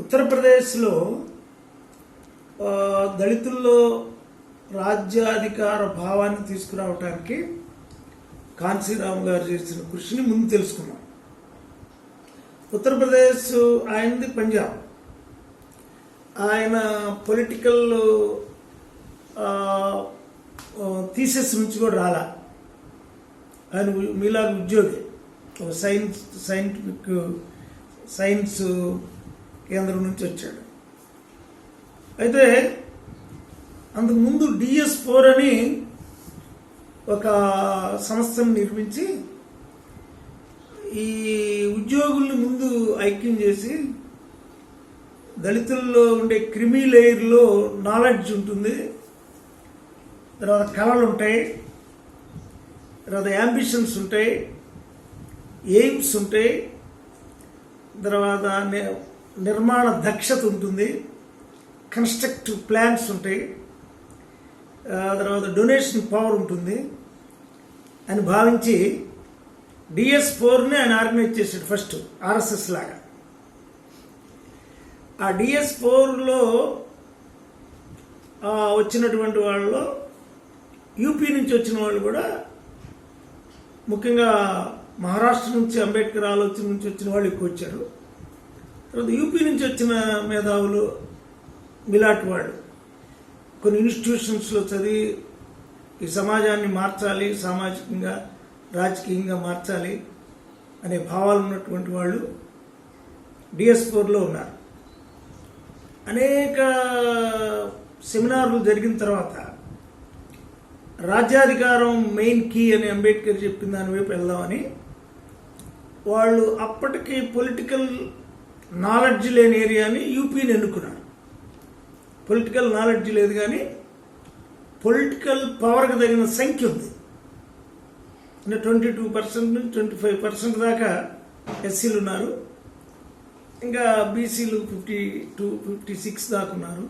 ఉత్తరప్రదేశ్లో దళితుల్లో రాజ్యాధికార భావాన్ని తీసుకురావడానికి కాన్సీరామ్ గారు చేసిన కృషిని ముందు తెలుసుకున్నాం. ఉత్తరప్రదేశ్ ఆయనది పంజాబ్. ఆయన పొలిటికల్ థీసిస్ నుంచి కూడా రాలా. ఆయన మీలాగా ఉద్యోగి, సైన్స్ కేంద్రం నుంచి వచ్చాడు. అయితే అంతకుముందు DS4 అని ఒక సంస్థను నిర్మించి ఈ ఉద్యోగుల్ని ముందు ఐక్యం చేసి దళితుల్లో ఉండే క్రిమీ లేయర్లో నాలెడ్జ్ ఉంటుంది, తర్వాత కళలు ఉంటాయి, తర్వాత యాంబిషన్స్ ఉంటాయి, ఎయిమ్స్ ఉంటాయి, తర్వాత నిర్మాణ దక్షత ఉంటుంది, కన్స్ట్రక్టివ్ ప్లాన్స్ ఉంటాయి, తర్వాత డొనేషన్ పవర్ ఉంటుంది అని భావించి DS4ని ఆయన ఆర్గనైజ్ చేశాడు ఫస్ట్, RSS లాగా. ఆ DS4లో వచ్చినటువంటి వాళ్ళలో యూపీ నుంచి వచ్చిన వాళ్ళు కూడా, ముఖ్యంగా మహారాష్ట్ర నుంచి అంబేద్కర్ ఆలోచన నుంచి వచ్చిన వాళ్ళు ఎక్కువ వచ్చారు. తర్వాత యూపీ నుంచి వచ్చిన మేధావులు మిలాంటి వాళ్ళు కొన్ని ఇన్స్టిట్యూషన్స్లో చదివి ఈ సమాజాన్ని మార్చాలి, సామాజికంగా రాజకీయంగా మార్చాలి అనే భావాలు ఉన్నటువంటి వాళ్ళు DS4లో ఉన్నారు. అనేక సెమినార్లు జరిగిన తర్వాత రాజ్యాధికారం మెయిన్ కీ అని అంబేద్కర్ చెప్పిన దాని వైపు వెళ్దామని వాళ్ళు అప్పటికి పొలిటికల్ నాలెడ్జ్ లేని ఏరియాని యూపీని ఎన్నుకున్నారు. పొలిటికల్ నాలెడ్జ్ లేదు కానీ పొలిటికల్ పవర్కి తగిన సంఖ్య ఉంది. అంటే 22% నుంచి 25% దాకా ఎస్సీలు ఉన్నారు, ఇంకా బీసీలు 52-56 దాకా ఉన్నారు,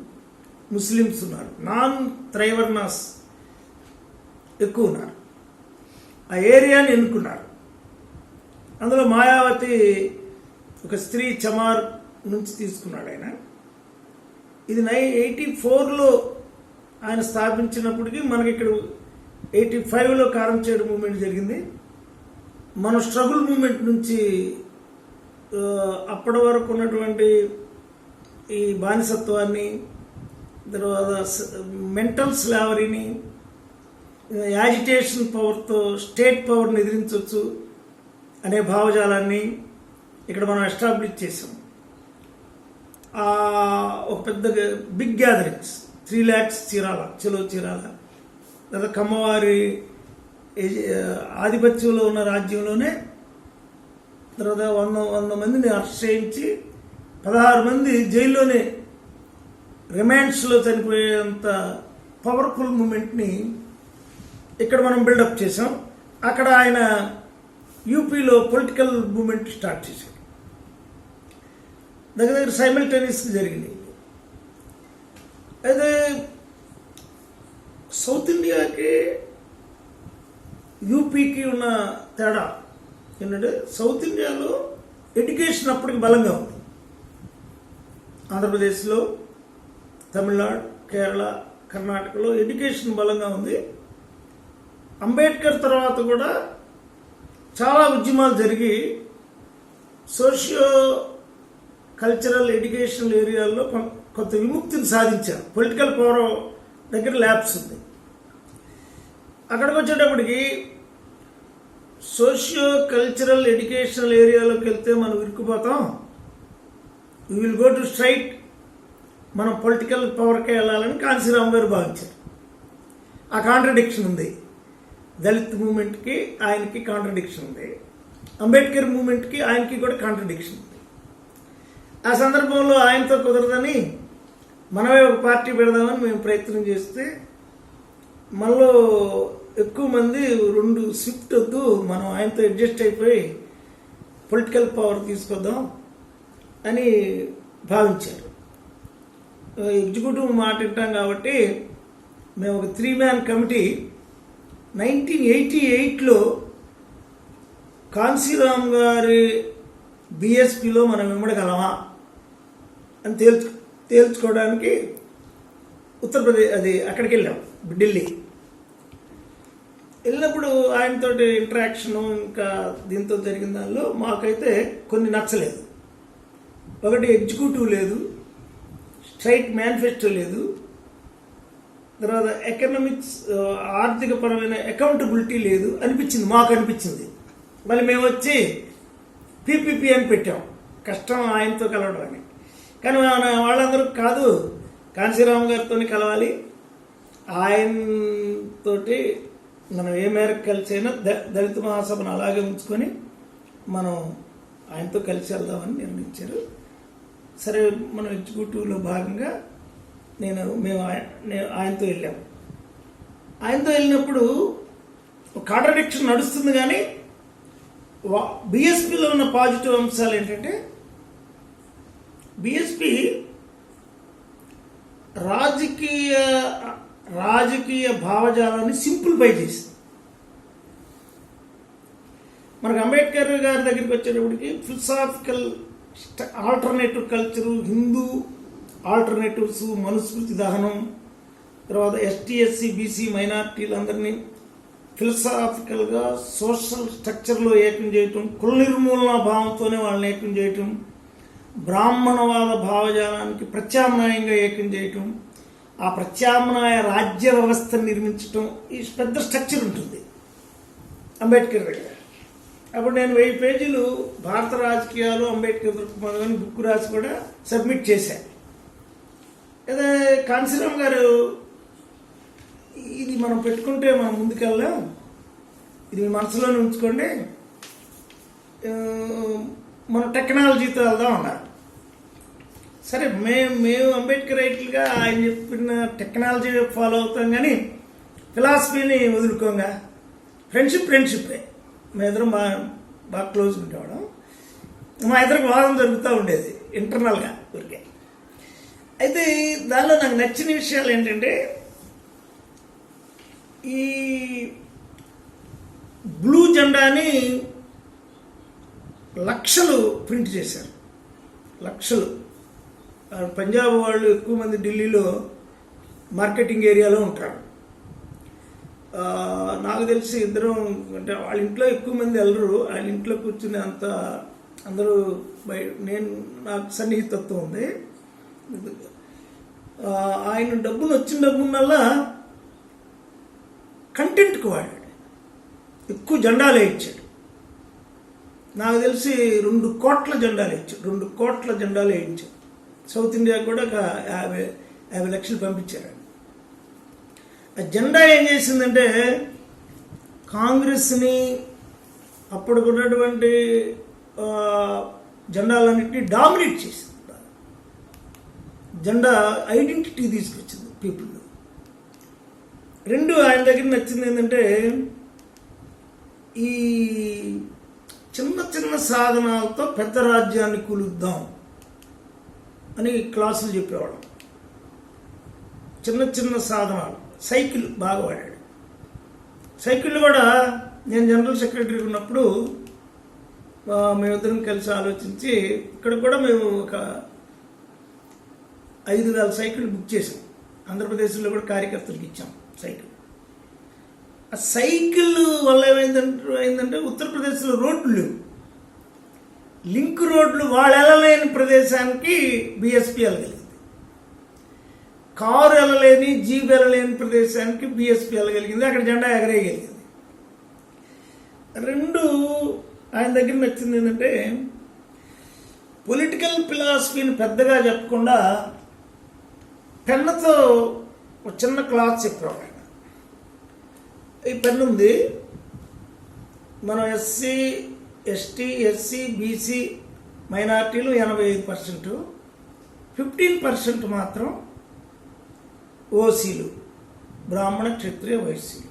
ముస్లిమ్స్ ఉన్నారు, నాన్ త్రైవర్ణాస్ ఎక్కువ ఉన్నారు. ఆ ఏరియాని ఎన్నుకున్నారు. అందులో మాయావతి ఒక స్త్రీ చమార్ నుంచి తీసుకున్నాడు ఆయన. ఇది 84లో ఆయన స్థాపించినప్పటికీ మనకి ఇక్కడ 85లో కారంచేడు మూమెంట్ జరిగింది. మన స్ట్రగుల్ మూమెంట్ నుంచి అప్పటి వరకు ఉన్నటువంటి ఈ బానిసత్వాన్ని, తర్వాత మెంటల్ స్లావరీని, యాజిటేషన్ పవర్తో స్టేట్ పవర్ని ఎదిరించవచ్చు అనే భావజాలాన్ని ఇక్కడ మనం ఎస్టాబ్లిష్ చేసాం. ఒక పెద్ద బిగ్ గ్యాదరింగ్స్, 3 lakhs చీరాల, చెలో చీరాల, లేదా కమ్మవారి ఆధిపత్యంలో ఉన్న రాజ్యంలోనే తర్వాత 100 మందిని అరెస్ట్ చేయించి 16 మంది జైల్లోనే రిమాండ్స్లో చనిపోయేంత పవర్ఫుల్ మూమెంట్ని ఇక్కడ మనం బిల్డప్ చేసాం. అక్కడ ఆయన యూపీలో పొలిటికల్ మూమెంట్ స్టార్ట్ చేశాడు. దగ్గర సైమల్టేనియస్గా జరిగింది. అయితే సౌత్ ఇండియాకి యూపీకి ఉన్న తేడా ఏంటంటే, సౌత్ ఇండియాలో ఎడ్యుకేషన్ అప్పటికి బలంగా ఉంది. ఆంధ్రప్రదేశ్లో, తమిళనాడు, కేరళ, కర్ణాటకలో ఎడ్యుకేషన్ బలంగా ఉంది. అంబేద్కర్ తర్వాత కూడా చాలా ఉద్యమాలు జరిగి సోషియో కల్చరల్ ఎడ్యుకేషనల్ ఏరియాల్లో కొంత విముక్తిని సాధించారు. పొలిటికల్ పవర్ దగ్గర ల్యాబ్స్ ఉంది. అక్కడికి వచ్చేటప్పటికి సోషియో కల్చరల్ ఎడ్యుకేషనల్ ఏరియాలోకి వెళ్తే మనం ఇరుక్కుపోతాం, we will go to straight, మనం పొలిటికల్ పవర్కే వెళ్ళాలని కాన్సీరామ్ గారు భావించారు. ఆ కాంట్రడిక్షన్ ఉంది. దళిత్ మూమెంట్కి ఆయనకి కాంట్రడిక్షన్ ఉంది, అంబేద్కర్ మూమెంట్కి ఆయనకి కూడా కాంట్రడిక్షన్ ఉంది. ఆ సందర్భంలో ఆయనతో కుదరదని మనమే ఒక పార్టీ పెడదామని మేము ప్రయత్నం చేస్తే, మనలో ఎక్కువ మంది 2 షిఫ్ట్ వద్దు, మనం ఆయనతో అడ్జస్ట్ అయిపోయి పొలిటికల్ పవర్ తీసుకొద్దాం అని భావించారు. ఎగ్జిక్యూటివ్ మాట వింటాం కాబట్టి మేము ఒక 3-man కమిటీ 1988లో కాన్సీరామ్ గారి BSPలో మనం ఇమ్మడగలమా అని తేల్చుకోవడానికి ఉత్తరప్రదేశ్ అది అక్కడికి వెళ్ళాం, ఢిల్లీ. వెళ్ళినప్పుడు ఆయనతో ఇంటరాక్షను ఇంకా దీంతో జరిగిన దానిలో మాకైతే కొన్ని నచ్చలేదు. ఒకటి, ఎగ్జిక్యూటివ్ లేదు, స్ట్రైట్ మేనిఫెస్టో లేదు, తర్వాత ఎకనామిక్స్ ఆర్థిక పరమైన అకౌంటబిలిటీ లేదు మాకు అనిపించింది. మళ్ళీ మేము వచ్చి పీపీపీ అని పెట్టాం, కష్టం ఆయనతో కలవడానికి. కానీ వాళ్ళందరూ కాదు, కాంశీరామ్ గారితో కలవాలి, ఆయనతోటి మనం ఏ మేరకు కలిసి అయినా దళిత మహాసభను అలాగే ఉంచుకొని మనం ఆయనతో కలిసి వెళ్దామని నిర్ణయించారు. సరే, మనం ఎగ్జిక్యూటివ్లో భాగంగా మేము ఆయనతో వెళ్ళాము. ఆయనతో వెళ్ళినప్పుడు కాంట్రడిక్షన్ నడుస్తుంది. కానీ బీఎస్పీలో ఉన్న పాజిటివ్ అంశాలు ఏంటంటే, బీఎస్పీ రాజకీయ భావజాలాన్ని సింప్లిఫై చేసింది. మనకు అంబేద్కర్ గారి దగ్గరికి వచ్చేటప్పటికి philosophical alternative culture, Hindu alternatives, Manusmriti దహనం, తర్వాత ఎస్టీ ఎస్సీ బీసీ మైనార్టీలందరినీ ఫిలసాఫికల్గా సోషల్ స్ట్రక్చర్లో ఏకం చేయటం, కుల నిర్మూలన భావంతోనే వాళ్ళని ఏకం చేయటం, బ్రాహ్మణవాద భావజాలానికి ప్రత్యామ్నాయంగా ఏకం చేయటం, ఆ ప్రత్యామ్నాయ రాజ్య వ్యవస్థను నిర్మించటం, ఈ పెద్ద స్ట్రక్చర్ ఉంటుంది అంబేద్కర్ దగ్గర. అప్పుడు నేను 1000 పేజీలు భారత రాజకీయాలు అంబేద్కర్ దృక్పథం అని బుక్ రాసి కూడా సబ్మిట్ చేశాను. అదే కాంశీరామ్ గారు, ఇది మనం పెట్టుకుంటే మనం ముందుకెళ్ళాం, ఇది మీ మనసులోనే ఉంచుకోండి, మనం టెక్నాలజీతో వెళ్దాం అన్నారు. సరే, మేము అంబేద్కర్ రైట్లుగా ఆయన చెప్పిన టెక్నాలజీ ఫాలో అవుతాం, కానీ ఫిలాసఫీని వదులుకోంగా. ఫ్రెండ్షిప్పే. మేమిద్దరం బాగా క్లోజ్ ఉండేవాళ్ళం. మా ఇద్దరికి వాదం జరుగుతూ ఉండేది ఇంటర్నల్గా ఊరికే. అయితే దానిలో నాకు నచ్చిన విషయాలు ఏంటంటే, ఈ బ్లూ జెండాని లక్షలు ప్రింట్ చేశారు, లక్షలు. పంజాబ్ వాళ్ళు ఎక్కువ మంది ఢిల్లీలో మార్కెటింగ్ ఏరియాలో ఉంటారు. నాకు తెలిసి ఇద్దరం, అంటే వాళ్ళ ఇంట్లో ఎక్కువ మంది వెళ్ళరు, ఆయన ఇంట్లో కూర్చుని అంత అందరూ నాకు సన్నిహితత్వం ఉంది. ఆయన వచ్చిన డబ్బున్నల్లా కంటెంట్కి వాడాడు, ఎక్కువ జెండాలు వేయించాడు. నాకు తెలిసి 2 కోట్ల జెండాలు వేయించాడు, 2 కోట్ల జెండాలు వేయించాడు. సౌత్ ఇండియాకు కూడా ఒక 50 లక్షలు పంపించారు. ఆ జెండా ఏం చేసిందంటే, కాంగ్రెస్ని అప్పటికున్నటువంటి జెండాలన్నింటినీ డామినేట్ చేసింది. జెండా ఐడెంటిటీ తీసుకొచ్చింది పీపుల్. 2, ఆయన దగ్గర నచ్చింది ఏంటంటే, ఈ చిన్న సాధనాలతో పెద్ద రాజ్యాన్ని కూలుద్దాం అని క్లాసులు చెప్పేవాళ్ళం. చిన్న సాధనాలు, సైకిల్ బాగా వాడాడు. సైకిల్ కూడా నేను జనరల్ సెక్రటరీ ఉన్నప్పుడు మేమిద్దరం కలిసి ఆలోచించి ఇక్కడ కూడా మేము ఒక 5,000 సైకిల్ బుక్ చేసాం. ఆంధ్రప్రదేశ్లో కూడా కార్యకర్తలకు ఇచ్చాం సైకిల్. ఆ సైకిల్ వల్ల ఏమైందంటే ఉత్తరప్రదేశ్లో రోడ్లు లేవు, లింక్ రోడ్లు. వాళ్ళు వెళ్ళలేని ప్రదేశానికి బీఎస్పీ వెళ్ళగలిగింది, కారు వెళ్ళలేని జీప్ వెళ్ళలేని ప్రదేశానికి బీఎస్పీ వెళ్ళగలిగింది, అక్కడ జెండా ఎగరేయగలిగింది. 2, ఆయన దగ్గర నచ్చింది ఏంటంటే, పొలిటికల్ ఫిలాసఫీని పెద్దగా చెప్పకుండా పెన్నుతో ఒక చిన్న క్లాత్ చెప్పేవాడు. ఈ పెన్ను ఉంది, మనం ఎస్సీ ఎస్టీ ఎస్సీ బీసీ మైనార్టీలు 85%, 15% మాత్రం ఓసీలు, బ్రాహ్మణ క్షత్రియ వైశ్యులు,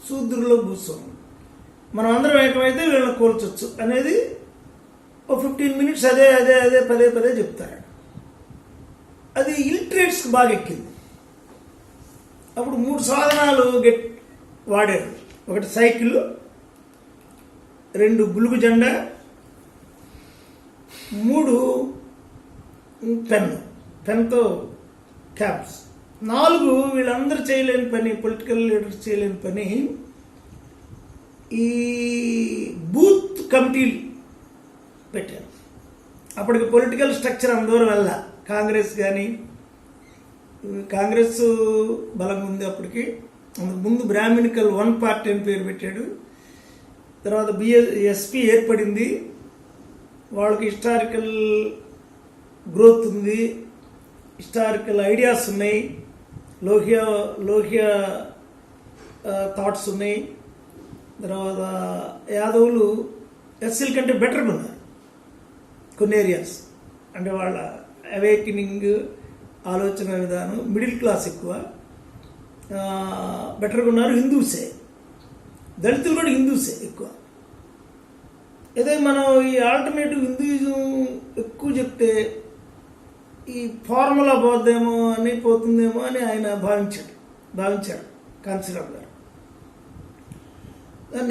శూద్రులో భూస్వాములు. మనం అందరం ఏకమైతే వీళ్ళని కోల్చొచ్చు అనేది ఓ 15 మినిట్స్ అదే పదే చెప్తారు. అది ఇలిటరేట్స్కి బాగా ఎక్కింది. అప్పుడు 3 సాధనాలు వాడారు. ఒకటి సైకిల్, 2 బులుగు జెండా, 3 పెన్తో క్యాప్స్. 4 వీళ్ళందరూ చేయలేని పని, పొలిటికల్ లీడర్స్ చేయలేని పని, ఈ బూత్ కమిటీలు పెట్టారు. అప్పటికి పొలిటికల్ స్ట్రక్చర్ అందరూ వల్ల కాంగ్రెస్ బలంగా ఉంది. అప్పటికి ముందు బ్రాహ్మణికల్ 1 పార్టీ అని పేరు పెట్టాడు. తర్వాత ఎస్పీ ఏర్పడింది. వాళ్ళకి హిస్టారికల్ గ్రోత్ ఉంది, హిస్టారికల్ ఐడియాస్ ఉన్నాయి, లోహియా థాట్స్ ఉన్నాయి. తర్వాత యాదవులు ఎస్సీల కంటే బెటర్గా ఉన్నారు కొన్ని ఏరియాస్. అంటే వాళ్ళ అవేకనింగ్, ఆలోచన విధానం, మిడిల్ క్లాస్ ఎక్కువ బెటర్గా ఉన్నారు. హిందూసే, దళితులు కూడా హిందూసే ఎక్కువ. అదే మనం ఈ ఆల్టర్నేటివ్ హిందూయిజం ఎక్కువ చెప్తే ఈ ఫార్ములా పోతుందేమో అని ఆయన భావించాడు కాంశీరామ్ గారు.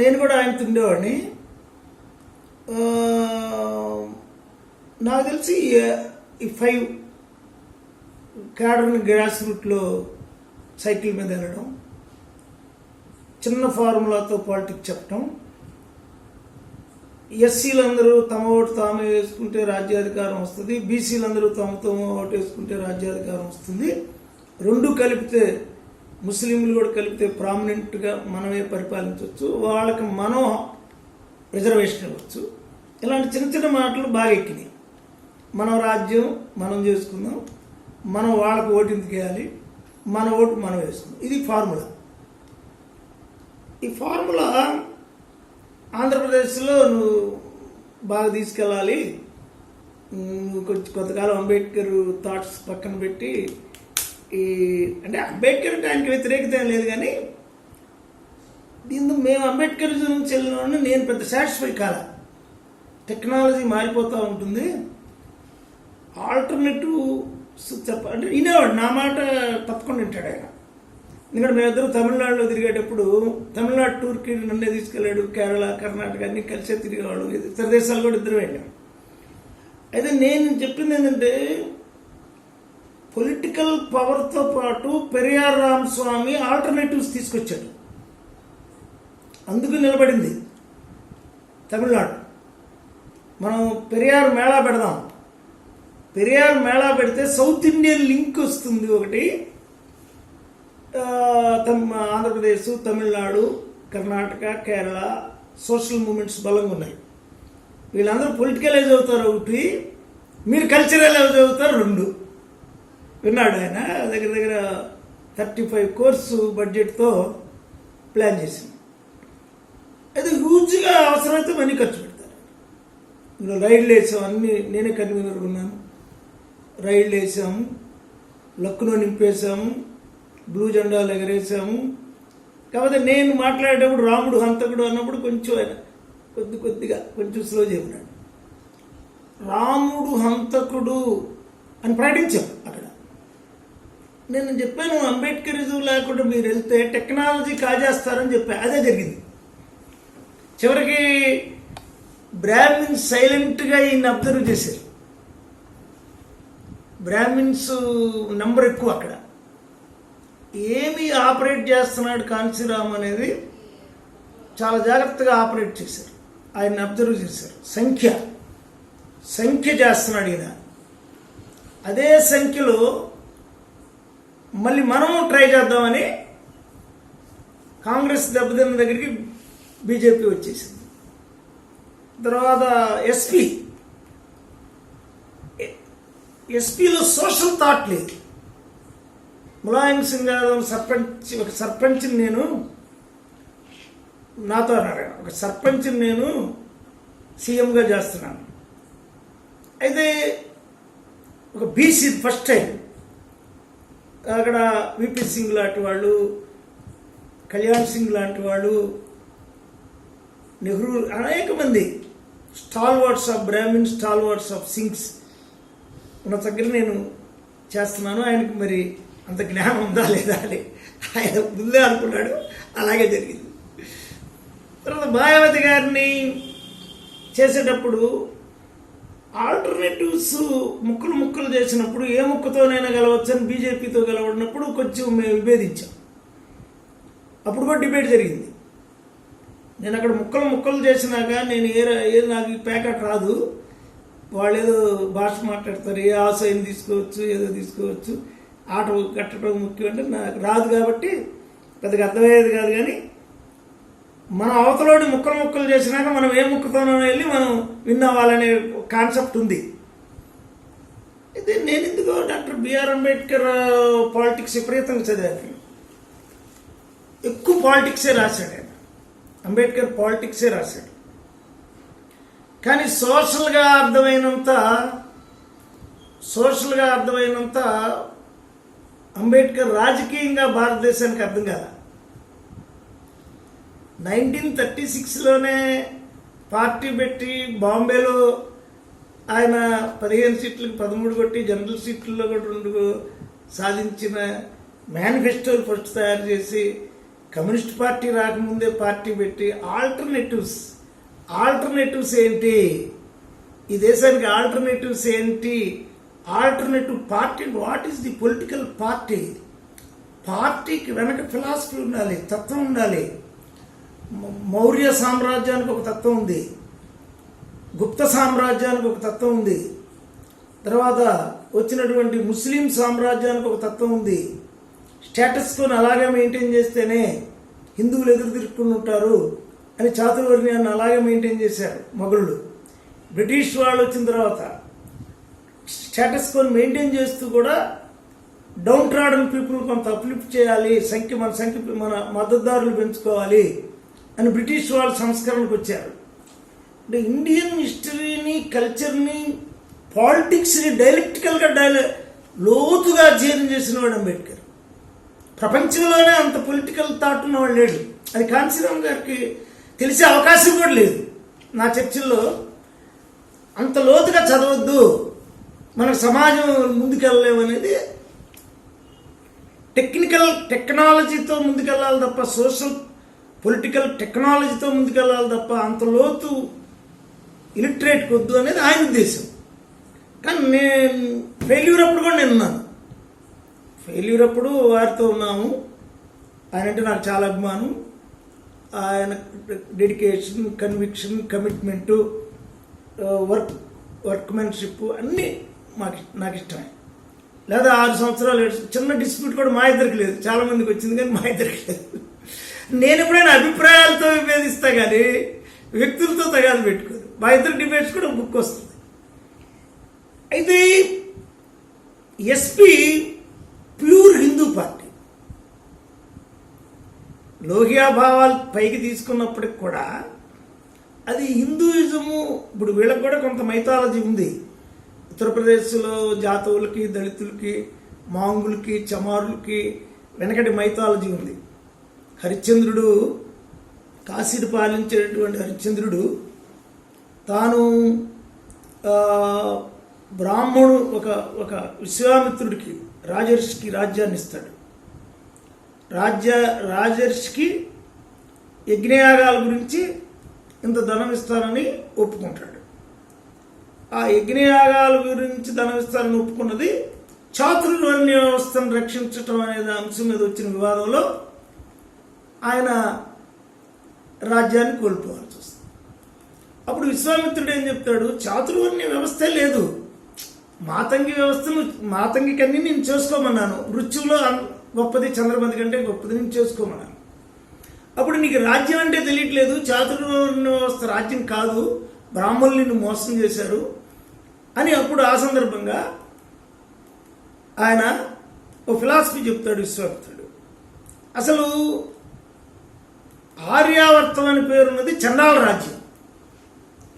నేను కూడా ఆయనతో ఉండేవాడిని. నాకు తెలిసి ఈ 5 క్యాడర్ని గ్రాస్ రూట్లో సైకిల్ మీద వెళ్ళడం, చిన్న ఫార్ములాతో పాలిటిక్స్ చెప్పడం, ఎస్సీలందరూ తమ ఓటు తామే వేసుకుంటే రాజ్యాధికారం వస్తుంది, బీసీలందరూ తమ ఓటు వేసుకుంటే రాజ్యాధికారం వస్తుంది, 2 కలిపితే ముస్లింలు కూడా కలిపితే ప్రామినెంట్గా మనమే పరిపాలించవచ్చు, వాళ్ళకి మనం రిజర్వేషన్ ఇవ్వచ్చు. ఇలాంటి చిన్న చిన్న మాటలు బాగా ఎక్కినాయి. మన రాజ్యం మనం చేసుకుందాం, మనం వాళ్ళకు ఓటు ఎందుకు వేయాలి, మన ఓటు మనం వేసుకుందాం. ఇది ఫార్ములా. ఈ ఫార్ములా ఆంధ్రప్రదేశ్లో నువ్వు బాగా తీసుకెళ్ళాలి. కొంతకాలం అంబేద్కర్ థాట్స్ పక్కన పెట్టి అంటే అంబేద్కర్ అంటే ఆయనకి వ్యతిరేకత ఏం లేదు, కానీ దీంతో మేము అంబేద్కర్ నుంచి వెళ్ళిన నేను పెద్ద సాటిస్ఫై కాదా. టెక్నాలజీ మారిపోతూ ఉంటుంది, ఆల్టర్నేటివ్ అంటే వినేవాడు, నా మాట తప్పకుండా వింటాడు ఆయన. ఎందుకంటే మేమిద్దరు తమిళనాడులో తిరిగేటప్పుడు తమిళనాడు టూర్కి నన్నే తీసుకెళ్ళాడు, కేరళ, కర్ణాటక అన్ని కలిసే తిరిగేవాడు, ఇతర దేశాలు కూడా ఇద్దరు వెళ్ళాం. అయితే నేను చెప్పింది ఏంటంటే పొలిటికల్ పవర్తో పాటు పెరియార్ రామస్వామి ఆల్టర్నేటివ్స్ తీసుకొచ్చాడు, అందుకు నిలబడింది తమిళనాడు. మనం పెరియార్ మేళా పెడదాం, పెరియార్ మేళా పెడితే సౌత్ ఇండియన్ లింక్ వస్తుంది. ఒకటి ఆంధ్రప్రదేశ్, తమిళనాడు, కర్ణాటక, కేరళ సోషల్ మూమెంట్స్ బలంగా ఉన్నాయి. వీళ్ళందరూ పొలిటికలైజ్ అవుతారు ఒకటి, మీరు కల్చరలైజ్ అవుతారు 2. విన్నాడు ఆయన. దగ్గర 35 కోర్సు బడ్జెట్తో ప్లాన్ చేసింది. అయితే హ్యూజ్గా అవసరమైతే మనీ ఖర్చు పెడతారు. ఇందులో రైళ్లు వేసాం, అన్నీ నేనే కన్వీనర్గా ఉన్నాను. రైళ్లు వేసాము, లక్నో నింపేశాము, బ్లూ జెండాలు ఎగరేసాము. కాకపోతే నేను మాట్లాడేటప్పుడు రాముడు హంతకుడు అన్నప్పుడు కొంచెం ఆయన కొద్దిగా కొంచెం స్లో చెప్పినాడు. రాముడు హంతకుడు అని ప్రకటించాం అక్కడ. నేను చెప్పాను అంబేద్కరిజం లేకుండా మీరు వెళ్తే టెక్నాలజీ కాజేస్తారని చెప్పాను. అదే జరిగింది. చివరికి బ్రాహ్మిన్స్ సైలెంట్గా ఈయన అబ్జర్వ్ చేశారు. బ్రాహ్మిన్స్ నెంబర్ ఎక్కువ అక్కడ. ఏమి ఆపరేట్ చేస్తున్నాడు కాంశీరామ్ అనేది చాలా జాగ్రత్తగా ఆపరేట్ చేశారు. ఆయన అబ్జర్వ్ చేశారు. సంఖ్య చేస్తున్నాడు ఈయన. అదే సంఖ్యలో మళ్ళీ మనం ట్రై చేద్దామని కాంగ్రెస్ దెబ్బతిన్న దగ్గరికి బీజేపీ వచ్చేసింది. తర్వాత ఎస్పీలో సోషల్ థాట్ లేదు. ములాయం సింగ్ యాదవ్ ఒక సర్పంచ్ని నేను నాతో అన్నాడు, ఒక సర్పంచ్ని నేను సీఎంగా చేస్తున్నాను. అయితే ఒక బీసీ ఫస్ట్ టైం అక్కడ విపి సింగ్ లాంటి వాళ్ళు, కళ్యాణ్ సింగ్ లాంటి వాళ్ళు, నెహ్రూ, అనేక మంది stalwarts of Brahmin, stalwarts of Singhs ఉన్న దగ్గర నేను చేస్తున్నాను. ఆయనకు మరి అంత జ్ఞానం ఉందా లేదా అని ఆయన ముందే అనుకున్నాడు. అలాగే జరిగింది. తర్వాత మాయావతి గారిని చేసేటప్పుడు ఆల్టర్నేటివ్స్ ముక్కలు ముక్కలు చేసినప్పుడు ఏ ముక్కతోనైనా గెలవచ్చని బీజేపీతో గెలవడినప్పుడు కొంచెం మేము విభేదించాం. అప్పుడు కూడా డిబేట్ జరిగింది. నేను అక్కడ ముక్కలు ముక్కలు చేసినాక నేను ఏ నాకు ఈ ప్యాకెట్ రాదు, వాళ్ళు ఏదో భాష మాట్లాడతారు, ఏ ఆశయం తీసుకోవచ్చు ఏదో తీసుకోవచ్చు, ఆట కట్టడం ముఖ్యం అంటే నాకు రాదు కాబట్టి పెద్దగా అర్థమయ్యేది కాదు. కానీ మన అవతలోని ముక్కలు ముక్కలు చేసినాక మనం ఏ ముక్కతోనో వెళ్ళి మనం విన్ అవ్వాలనే కాన్సెప్ట్ ఉంది. అయితే నేను ఎందుకో డాక్టర్ బిఆర్ అంబేద్కర్ పాలిటిక్స్ విపరీతంగా చదివాను. ఎక్కువ పాలిటిక్సే రాశాడు ఆయన. అంబేద్కర్ పాలిటిక్సే రాశాడు. కానీ సోషల్గా అర్థమైనంత అంబేద్కర్ రాజకీయంగా భారతదేశానికి అర్థం కాల. 1936లోనే పార్టీ పెట్టి బాంబేలో ఆయన 15 సీట్లకు 13 కొట్టి జనరల్ సీట్లలో కూడా 2 సాధించిన మేనిఫెస్టోలు ఫస్ట్ తయారు చేసి కమ్యూనిస్ట్ పార్టీ రాకముందే పార్టీ పెట్టి ఆల్టర్నేటివ్స్ ఏంటి, ఈ దేశానికి ఆల్టర్నేటివ్స్ ఏంటి, alternative party, what is the political party, పార్టీకి వెనక ఫిలాసఫీ ఉండాలి, తత్వం ఉండాలి. మౌర్య సామ్రాజ్యానికి ఒక తత్వం ఉంది, గుప్త సామ్రాజ్యానికి ఒక తత్వం ఉంది, తర్వాత వచ్చినటువంటి ముస్లిం సామ్రాజ్యానికి ఒక తత్వం ఉంది. స్టేటస్ కోని అలాగే మెయింటైన్ చేస్తేనే హిందువులు ఎదురు తిరుక్కుని ఉంటారు అని చాతుర్వర్ణ్యాన్ని అలాగే మెయింటైన్ చేశారు మొఘలుడు. బ్రిటిష్ వాళ్ళు వచ్చిన తర్వాత స్టేటస్ కోని మెయింటైన్ చేస్తూ కూడా డౌన్ ట్రాడన్ పీపుల్ కొంత అప్లిఫ్ట్ చేయాలి, మన మద్దతుదారులు పెంచుకోవాలి అని బ్రిటిష్ వాళ్ళు సంస్కరణకు వచ్చారు. అంటే ఇండియన్ హిస్టరీని, కల్చర్ని, పాలిటిక్స్ని డైలెక్టికల్గా లోతుగా అధ్యయనం చేసిన వాడు అంబేద్కర్. ప్రపంచంలోనే అంత పొలిటికల్ థాట్ ఉన్నవాడు లేడు. అది కాంశీరామ్ గారికి తెలిసే అవకాశం కూడా లేదు. నా చర్చల్లో అంత లోతుగా చదవద్దు, మన సమాజం ముందుకెళ్ళలేమనేది, టెక్నాలజీతో ముందుకెళ్ళాలి తప్ప, సోషల్ పొలిటికల్ టెక్నాలజీతో ముందుకెళ్ళాలి తప్ప అంత లోతు ఇలిటరేట్ కొద్దు అనేది ఆయన ఉద్దేశం. కానీ నేను ఫెయిల్యూర్ అప్పుడు కూడా నేను ఉన్నాను. ఫెయిల్యూర్ అప్పుడు వారితో ఉన్నాము. ఆయన అంటే నాకు చాలా అభిమానం. ఆయన డెడికేషన్, కన్విక్షన్, కమిట్మెంటు, వర్క్మెన్షిప్ అన్నీ నాకు ఇష్టమే. లేదా 6 సంవత్సరాలు చిన్న డిస్ప్యూట్ కూడా మా ఇద్దరికి లేదు, చాలా మందికి వచ్చింది కానీ మా ఇద్దరికి లేదు. నేను ఎప్పుడైనా అభిప్రాయాలతో విభేదిస్తా కానీ వ్యక్తులతో తగాదు పెట్టుకోదు. మా ఇద్దరు డిబేట్స్ కూడా బుక్ వస్తుంది. అయితే SP pure Hindu party, Lohia భావాలు పైకి తీసుకున్నప్పటికి కూడా అది హిందూయిజము. ఇప్పుడు వీళ్ళకి కూడా కొంత మైథాలజీ ఉంది. ఉత్తరప్రదేశ్లో జాతవులకి, దళితులకి, మాంగులకి, చమారులకి వెనకటి మైథాలజీ ఉంది. హరిశ్చంద్రుడు, కాశీని పాలించేటటువంటి హరిశ్చంద్రుడు తాను బ్రాహ్మణుడు ఒక విశ్వామిత్రుడికి, రాజర్షికి రాజ్యాన్ని ఇస్తాడు. రాజర్షికి యజ్ఞయాగాల గురించి ఇంత ధనం ఇస్తానని ఒప్పుకుంటాడు. ఆ యజ్ఞయాగాల గురించి ధనం ఇస్తానని ఒప్పుకున్నది చాతుర్వర్ణ్య వ్యవస్థను రక్షించటం అనే అంశం మీద వచ్చిన వివాదంలో ఆయన రాజ్యాన్ని కోల్పోవాల్సి వస్తుంది. అప్పుడు విశ్వామిత్రుడు ఏం చెప్తాడు, చాతుర్వర్ణ్య వ్యవస్థే లేదు, మాతంగి కన్నీ నేను చేసుకోమన్నాను, మృత్యువులో గొప్పది చంద్రమతి కంటే గొప్పది నేను చేసుకోమన్నాను. అప్పుడు నీకు రాజ్యం అంటే తెలియట్లేదు, చాతుర్వర్ణ్య వ్యవస్థ రాజ్యం కాదు, బ్రాహ్మణులు నిన్ను మోసం చేశారు అని అప్పుడు ఆ సందర్భంగా ఆయన ఓ ఫిలాసఫీ చెప్తాడు విశ్వామిత్రుడు. అసలు ఆర్యావర్తం అని పేరున్నది చండాల రాజ్యం.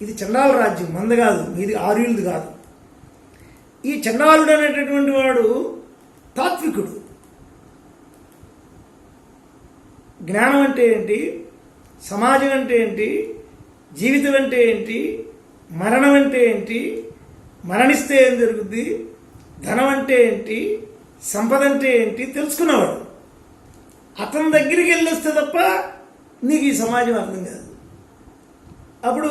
ఇది చండాల రాజ్యం, మంద కాదు, ఇది ఆర్యులది కాదు. ఈ చండాలుడు అనేటటువంటి వాడు తాత్వికుడు. జ్ఞానం అంటే ఏంటి, సమాజం అంటే ఏంటి, జీవితం అంటే ఏంటి, మరణం అంటే ఏంటి, మరణిస్తే ఏం జరుగుద్ది, ధనం అంటే ఏంటి, సంపద అంటే ఏంటి తెలుసుకున్నవాడు. అతని దగ్గరికి వెళ్ళొస్తే తప్ప నీకు ఈ సమాజం అర్థం కాదు. అప్పుడు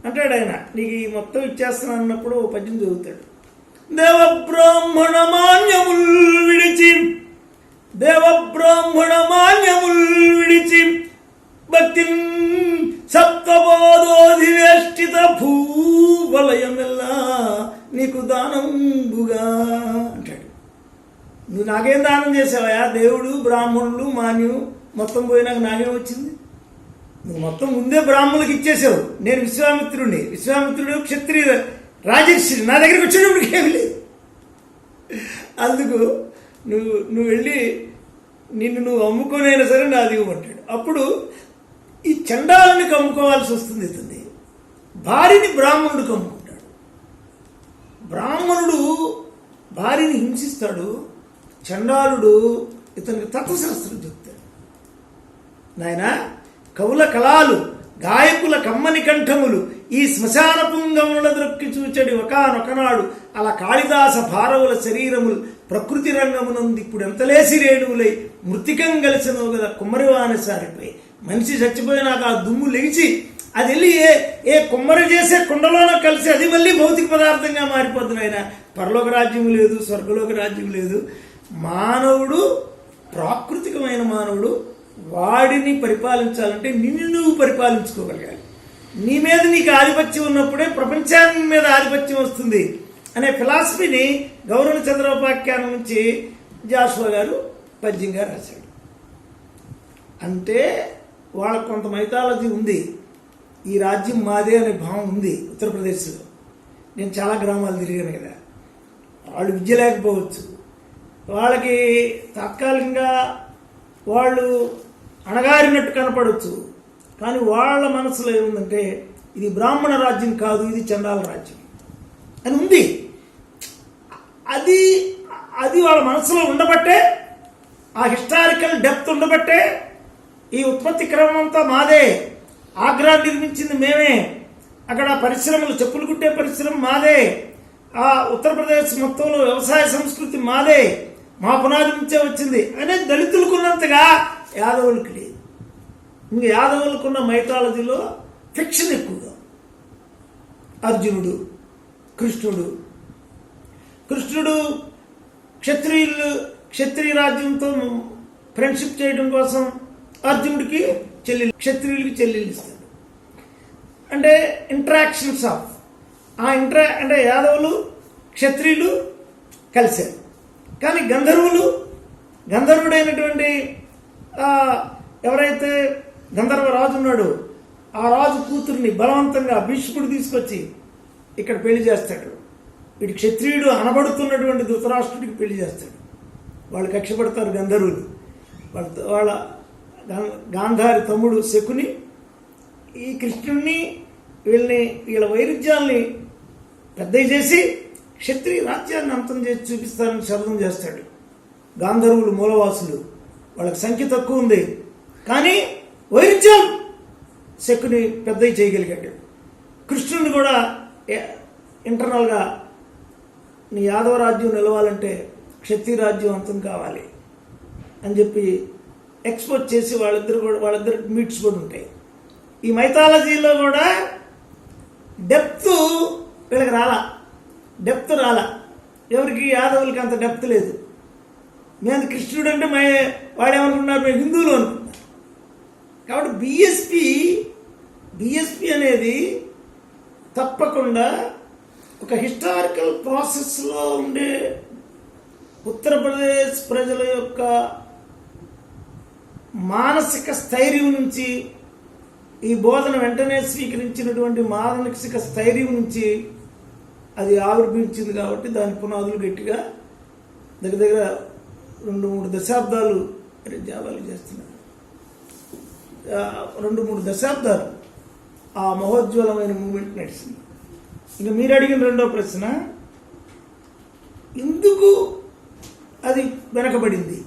అంటాడు ఆయన. నీకు ఈ మొత్తం ఇచ్చేస్తున్నాను అన్నప్పుడు ఓ పద్యం చదువుతాడు. దేవబ్రాహ్మణ మాన్యముల్ విడిచి, దేవబ్రాహ్మణ మాన్యముల్ విడిచి, భక్తి సప్తబోధోధివేష్టిత భూవలయమెల్లా నీకు దానంబుగా అంటాడు. నువ్వు నాకేం దానం చేసావా? దేవుడు, బ్రాహ్మణులు, మాన్యం మొత్తం పోయినాక నాకేం వచ్చింది? నువ్వు మొత్తం ముందే బ్రాహ్మణులకు ఇచ్చేసావు. నేను విశ్వామిత్రుడిని, విశ్వామిత్రుడు క్షత్రియ రాజర్షి, నా దగ్గరికి వచ్చేటప్పటికి ఏమి లేదు. అందుకు నువ్వు వెళ్ళి నిన్ను నువ్వు అమ్ముకొనైనా సరే నాది ఇవ్వమంటాడు. అప్పుడు ఈ చండాలునికి అమ్ముకోవాల్సి వస్తుంది. ఇతన్ని భార్యని బ్రాహ్మణుడికి అమ్ముకుంటాడు. బ్రాహ్మణుడు భార్యని హింసిస్తాడు, చండాలుడు ఇతనికి తత్వశాస్త్రం చెప్తాడు. నాయన, కవుల కళాలు, గాయకుల కమ్మని కంఠములు, ఈ శ్మశాన పుంగముల దృక్కి చూచడి ఒకనొకనాడు అలా కాళిదాస భారవుల శరీరములు ప్రకృతి రంగమునందు ఇప్పుడు ఎంతలేసి రేణువులై మృతికం కలిసినవు కదా కుమ్మరివాని సారిపోయి. మనిషి చచ్చిపోయినాక ఆ దుమ్ము లెగిచి అది వెళ్ళి ఏ కుమ్మరి చేసే కుండలోనో కలిసి అది మళ్ళీ భౌతిక పదార్థంగా మారిపోతుంది. ఆయన పరలోక రాజ్యం లేదు, స్వర్గలోక రాజ్యం లేదు. మానవుడు, ప్రాకృతికమైన మానవుడు, వాడిని పరిపాలించాలంటే నిన్ను నువ్వు పరిపాలించుకోగలగాలి. నీ మీద నీకు ఆధిపత్యం ఉన్నప్పుడే ప్రపంచాన్ని మీద ఆధిపత్యం వస్తుంది అనే ఫిలాసఫీని గౌరవ చంద్రోపాఖ్యానం నుంచి జాషువా గారు పద్యంగా రాశాడు. అంటే వాళ్ళకు కొంత మైథాలజీ ఉంది. ఈ రాజ్యం మాదే అనే భావం ఉంది ఉత్తరప్రదేశ్లో. నేను చాలా గ్రామాలు తిరిగాను కదా. వాళ్ళు విద్య లేకపోవచ్చు, వాళ్ళకి తాత్కాలికంగా వాళ్ళు అణగారినట్టు కనపడవచ్చు, కానీ వాళ్ళ మనసులో ఏముందంటే ఇది బ్రాహ్మణ రాజ్యం కాదు, ఇది చండాల రాజ్యం అని ఉంది. అది వాళ్ళ మనసులో ఉండబట్టే, ఆ హిస్టారికల్ డెప్త్ ఉండబట్టే ఈ ఉత్పత్తి క్రమం అంతా మాదే. ఆగ్రా నిర్మించింది మేమే, అక్కడ పరిశ్రమలు, చెప్పులు కుట్టే పరిశ్రమ మాదే, ఆ ఉత్తరప్రదేశ్ మొత్తంలో వ్యవసాయ సంస్కృతి మాదే, మా పునాది నుంచే వచ్చింది అనేది దళితులకున్నంతగా యాదవులకి లేదు. ఇంకా యాదవులకున్న మైథాలజీలో ఫిక్షన్ ఎక్కువగా. అర్జునుడు, కృష్ణుడు క్షత్రియ రాజ్యంతో ఫ్రెండ్షిప్ చేయడం కోసం అర్జునుడికి క్షత్రియులకి చెల్లెలు ఇస్తాడు. అంటే ఇంటరాక్షన్స్ ఆఫ్ అంటే యాదవులు క్షత్రియులు కలిశారు. కానీ గంధర్వుడైనటువంటి ఎవరైతే గంధర్వ రాజు ఉన్నాడో ఆ రాజు కూతుర్ని బలవంతంగా భీష్ముడు తీసుకొచ్చి ఇక్కడ పెళ్లి చేస్తాడు. వీడి క్షత్రియుడు అనబడుతున్నటువంటి ధృతరాష్ట్రుడికి పెళ్లి చేస్తాడు. వాళ్ళు కక్ష పడతారు గంధర్వులు. వాళ్ళ గాంధారి తమ్ముడు శకుని ఈ కృష్ణుడిని వీళ్ళ వైరుధ్యాల్ని పెద్దవి చేసి క్షత్రియ రాజ్యాన్ని అంతం చేసి చూపిస్తారని శబ్దం చేస్తాడు. గాంధర్వులు మూలవాసులు, వాళ్ళకి సంఖ్య తక్కువ ఉంది, కానీ వైరుధ్యం శకుని పెద్దవి చేయగలిగాడు. కృష్ణుడిని కూడా ఇంటర్నల్గా నీ యాదవ రాజ్యం నిలవాలంటే క్షత్రియ రాజ్యం అంతం కావాలి అని చెప్పి ఎక్స్పోజ్ చేసి వాళ్ళిద్దరు మీట్స్ కూడా ఉంటాయి. ఈ మైథాలజీలో కూడా డెప్త్ వీళ్ళకి రాలా. ఎవరికి యాదవులకి అంత డెప్త్ లేదు. మేము కృష్ణుడు అంటే వాడేమనుకున్నారు, మేము హిందువులు అనుకున్నారు. కాబట్టి బిఎస్పి అనేది తప్పకుండా ఒక హిస్టారికల్ ప్రాసెస్లో ఉండే ఉత్తరప్రదేశ్ ప్రజల యొక్క మానసిక స్థైర్యం నుంచి, ఈ బోధన వెంటనే స్వీకరించినటువంటి మానసిక స్థైర్యం నుంచి అది ఆవిర్భవించింది. కాబట్టి దాని పునాదులు గట్టిగా దగ్గర 2-3 దశాబ్దాలు జాబాలు చేస్తున్నారు. 2-3 దశాబ్దాలు ఆ మహోజ్వలమైన మూమెంట్ నడిచింది. ఇంకా మీరు అడిగిన రెండో ప్రశ్న, ఎందుకు అది వెనకబడింది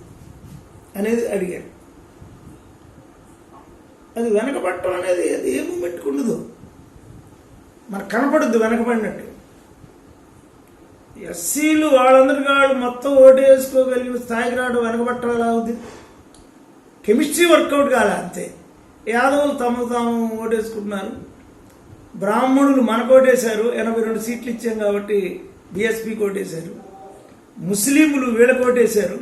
అనేది అడిగారు. అది వెనకబడటం అనేది అది ఏ మూమెంట్కి ఉండదు, మనకు కనపడుద్ది వెనకబడినట్టు. ఎస్సీలు వాళ్ళందరికీ వాళ్ళు మొత్తం ఓటు వేసుకోగలిగిన స్థాయికి రావడం వెనకబట్టడం ఎలా అవుతుంది? కెమిస్ట్రీ వర్కౌట్ కాలే అంతే. యాదవులు తాము ఓటు వేసుకుంటున్నారు, బ్రాహ్మణులు మనకు ఓటేశారు, 82 సీట్లు ఇచ్చాం కాబట్టి బీఎస్పీకి ఓటేశారు. ముస్లింలు వీళ్ళకి ఓటేశారు,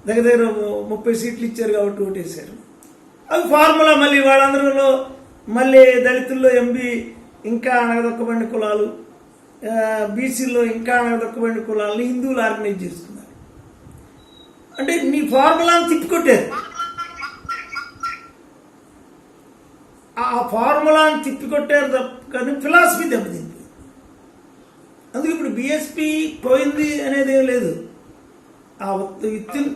దగ్గర దగ్గర 30 సీట్లు ఇచ్చారు కాబట్టి ఓటేశారు. అవి ఫార్ములా. మళ్ళీ వాళ్ళందరిలో మళ్ళీ దళితుల్లో ఎంబీ ఇంకా అణగదొక్కబడిన కులాలు, బీసీల్లో ఇంకా అణగదొక్కబడిన కులాలని హిందువులు ఆర్గనైజ్ చేసుకున్నారు. అంటే నీ ఫార్ములాను తిప్పికొట్టారు. ఆ ఫార్ములాను తిప్పికొట్టారు కానీ ఫిలాసఫీ దెబ్బతింది. అందుకే ఇప్పుడు బీఎస్పీ పోయింది అనేది ఏం లేదు. ఆ విత్తిన్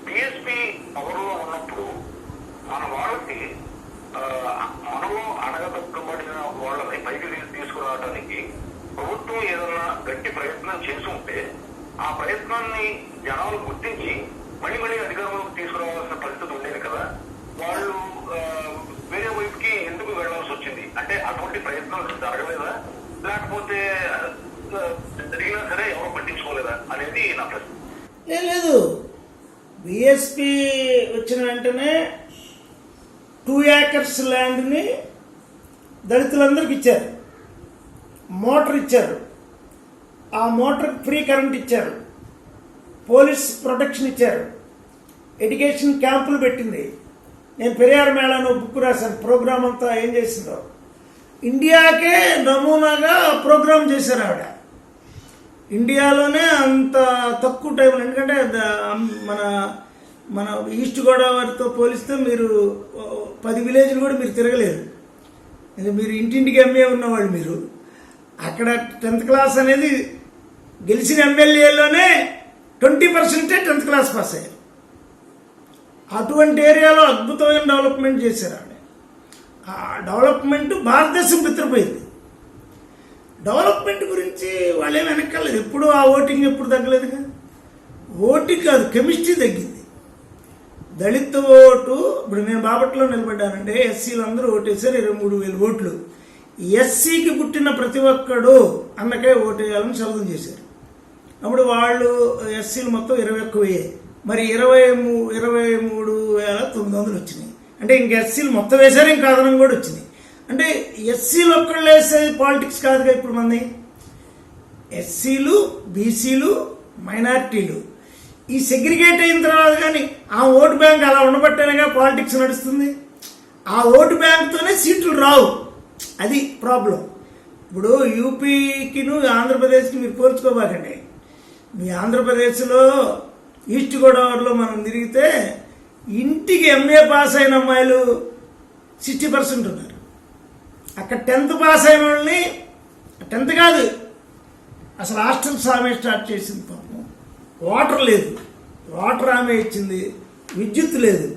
బిఎస్పీ పవర్లో ఉన్నప్పుడు మన వాళ్ళకి మనలో అడగదొక్కబడిన వాళ్ళని పైకి తీసుకురావడానికి ప్రభుత్వం ఏదన్నా గట్టి ప్రయత్నం చేసి ఉంటే ఆ ప్రయత్నాన్ని జనాలు గుర్తించి మళ్ళీ మళ్ళీ అధికారంలోకి తీసుకురావాల్సిన పరిస్థితి ఉండేది కదా. వాళ్ళు వేరే వైపుకి ఎందుకు వెళ్లాల్సి వచ్చింది? అంటే అటువంటి ప్రయత్నాలు జరగలేదా, లేకపోతే జరిగినా సరే ఎవరు పట్టించుకోలేదా అనేది నా ప్రశ్న. లేదు, బీఎస్పీ వచ్చిన వెంటనే 2 acres ల్యాండ్ని దళితులందరికీ ఇచ్చారు, మోటార్ ఇచ్చారు, ఆ మోటార్కి ఫ్రీ కరెంట్ ఇచ్చారు, పోలీస్ ప్రొటెక్షన్ ఇచ్చారు, ఎడ్యుకేషన్ క్యాంపులు పెట్టింది. నేను పెరియార్ మేళాను బుక్ రాశాను, ప్రోగ్రామ్ అంతా ఏం చేసిందో. ఇండియాకే నమూనాగా ప్రోగ్రామ్ చేశారు ఆవిడ. ఇండియాలోనే అంత తక్కువ టైంలో, ఎందుకంటే మన మన ఈస్ట్ గోదావరితో పోలిస్తే మీరు 10 విలేజ్లు కూడా మీరు తిరగలేరు. మీరు ఇంటింటికి ఎంఏ ఉన్నవాళ్ళు. మీరు అక్కడ 10th క్లాస్ అనేది గెలిచిన ఎమ్మెల్యేలోనే 20% 10th క్లాస్ పాస్ అయ్యారు. అటువంటి ఏరియాలో అద్భుతమైన డెవలప్మెంట్ చేశారు ఆవిడ. ఆ డెవలప్మెంట్ భారతదేశం బిత్రపోయింది. డెవలప్మెంట్ గురించి వాళ్ళేం వెనక్కలేదు. ఎప్పుడు ఆ ఓటింగ్ ఎప్పుడు తగ్గలేదుగా. ఓటింగ్ కాదు, కెమిస్ట్రీ తగ్గింది. దళిత ఓటు ఇప్పుడు నేను బాపట్లో నిలబడ్డానంటే ఎస్సీలు అందరూ ఓటేశారు, 23,000 ఓట్లు. ఎస్సీకి పుట్టిన ప్రతి ఒక్కడు అన్నకే ఓటేయాలని శబ్దం చేశారు. అప్పుడు వాళ్ళు ఎస్సీలు మొత్తం 21,000, మరి 23,900 వచ్చినాయి. అంటే ఇంక ఎస్సీలు మొత్తం వేశారు, ఇంకా అదనం కూడా వచ్చినాయి. అంటే ఎస్సీలు ఒక్కళ్ళు వేసే పాలిటిక్స్ కాదుగా ఇప్పుడు మంది. ఎస్సీలు, బీసీలు, మైనారిటీలు ఈ సెగ్రిగేట్ అయిన తర్వాత కానీ ఆ ఓటు బ్యాంక్ అలా ఉండబట్టేనేగా పాలిటిక్స్ నడుస్తుంది. ఆ ఓటు బ్యాంక్తోనే సీట్లు రావు, అది ప్రాబ్లం. ఇప్పుడు యూపీకిను ఆంధ్రప్రదేశ్కి మీరు పోల్చుకోబాకండి. మీ ఆంధ్రప్రదేశ్లో ఈస్ట్ గోదావరిలో మనం తిరిగితే ఇంటికి ఎంఏ పాస్ అయిన అమ్మాయిలు 60% ఉన్నారు. అక్కడ 10th పాస్ అయిన వాళ్ళని, 10th కాదు అసలు హాస్టల్స్ ఆమె స్టార్ట్ చేసింది. పాపం వాటర్ లేదు, వాటర్ ఆమె ఇచ్చింది. విద్యుత్ లేదు,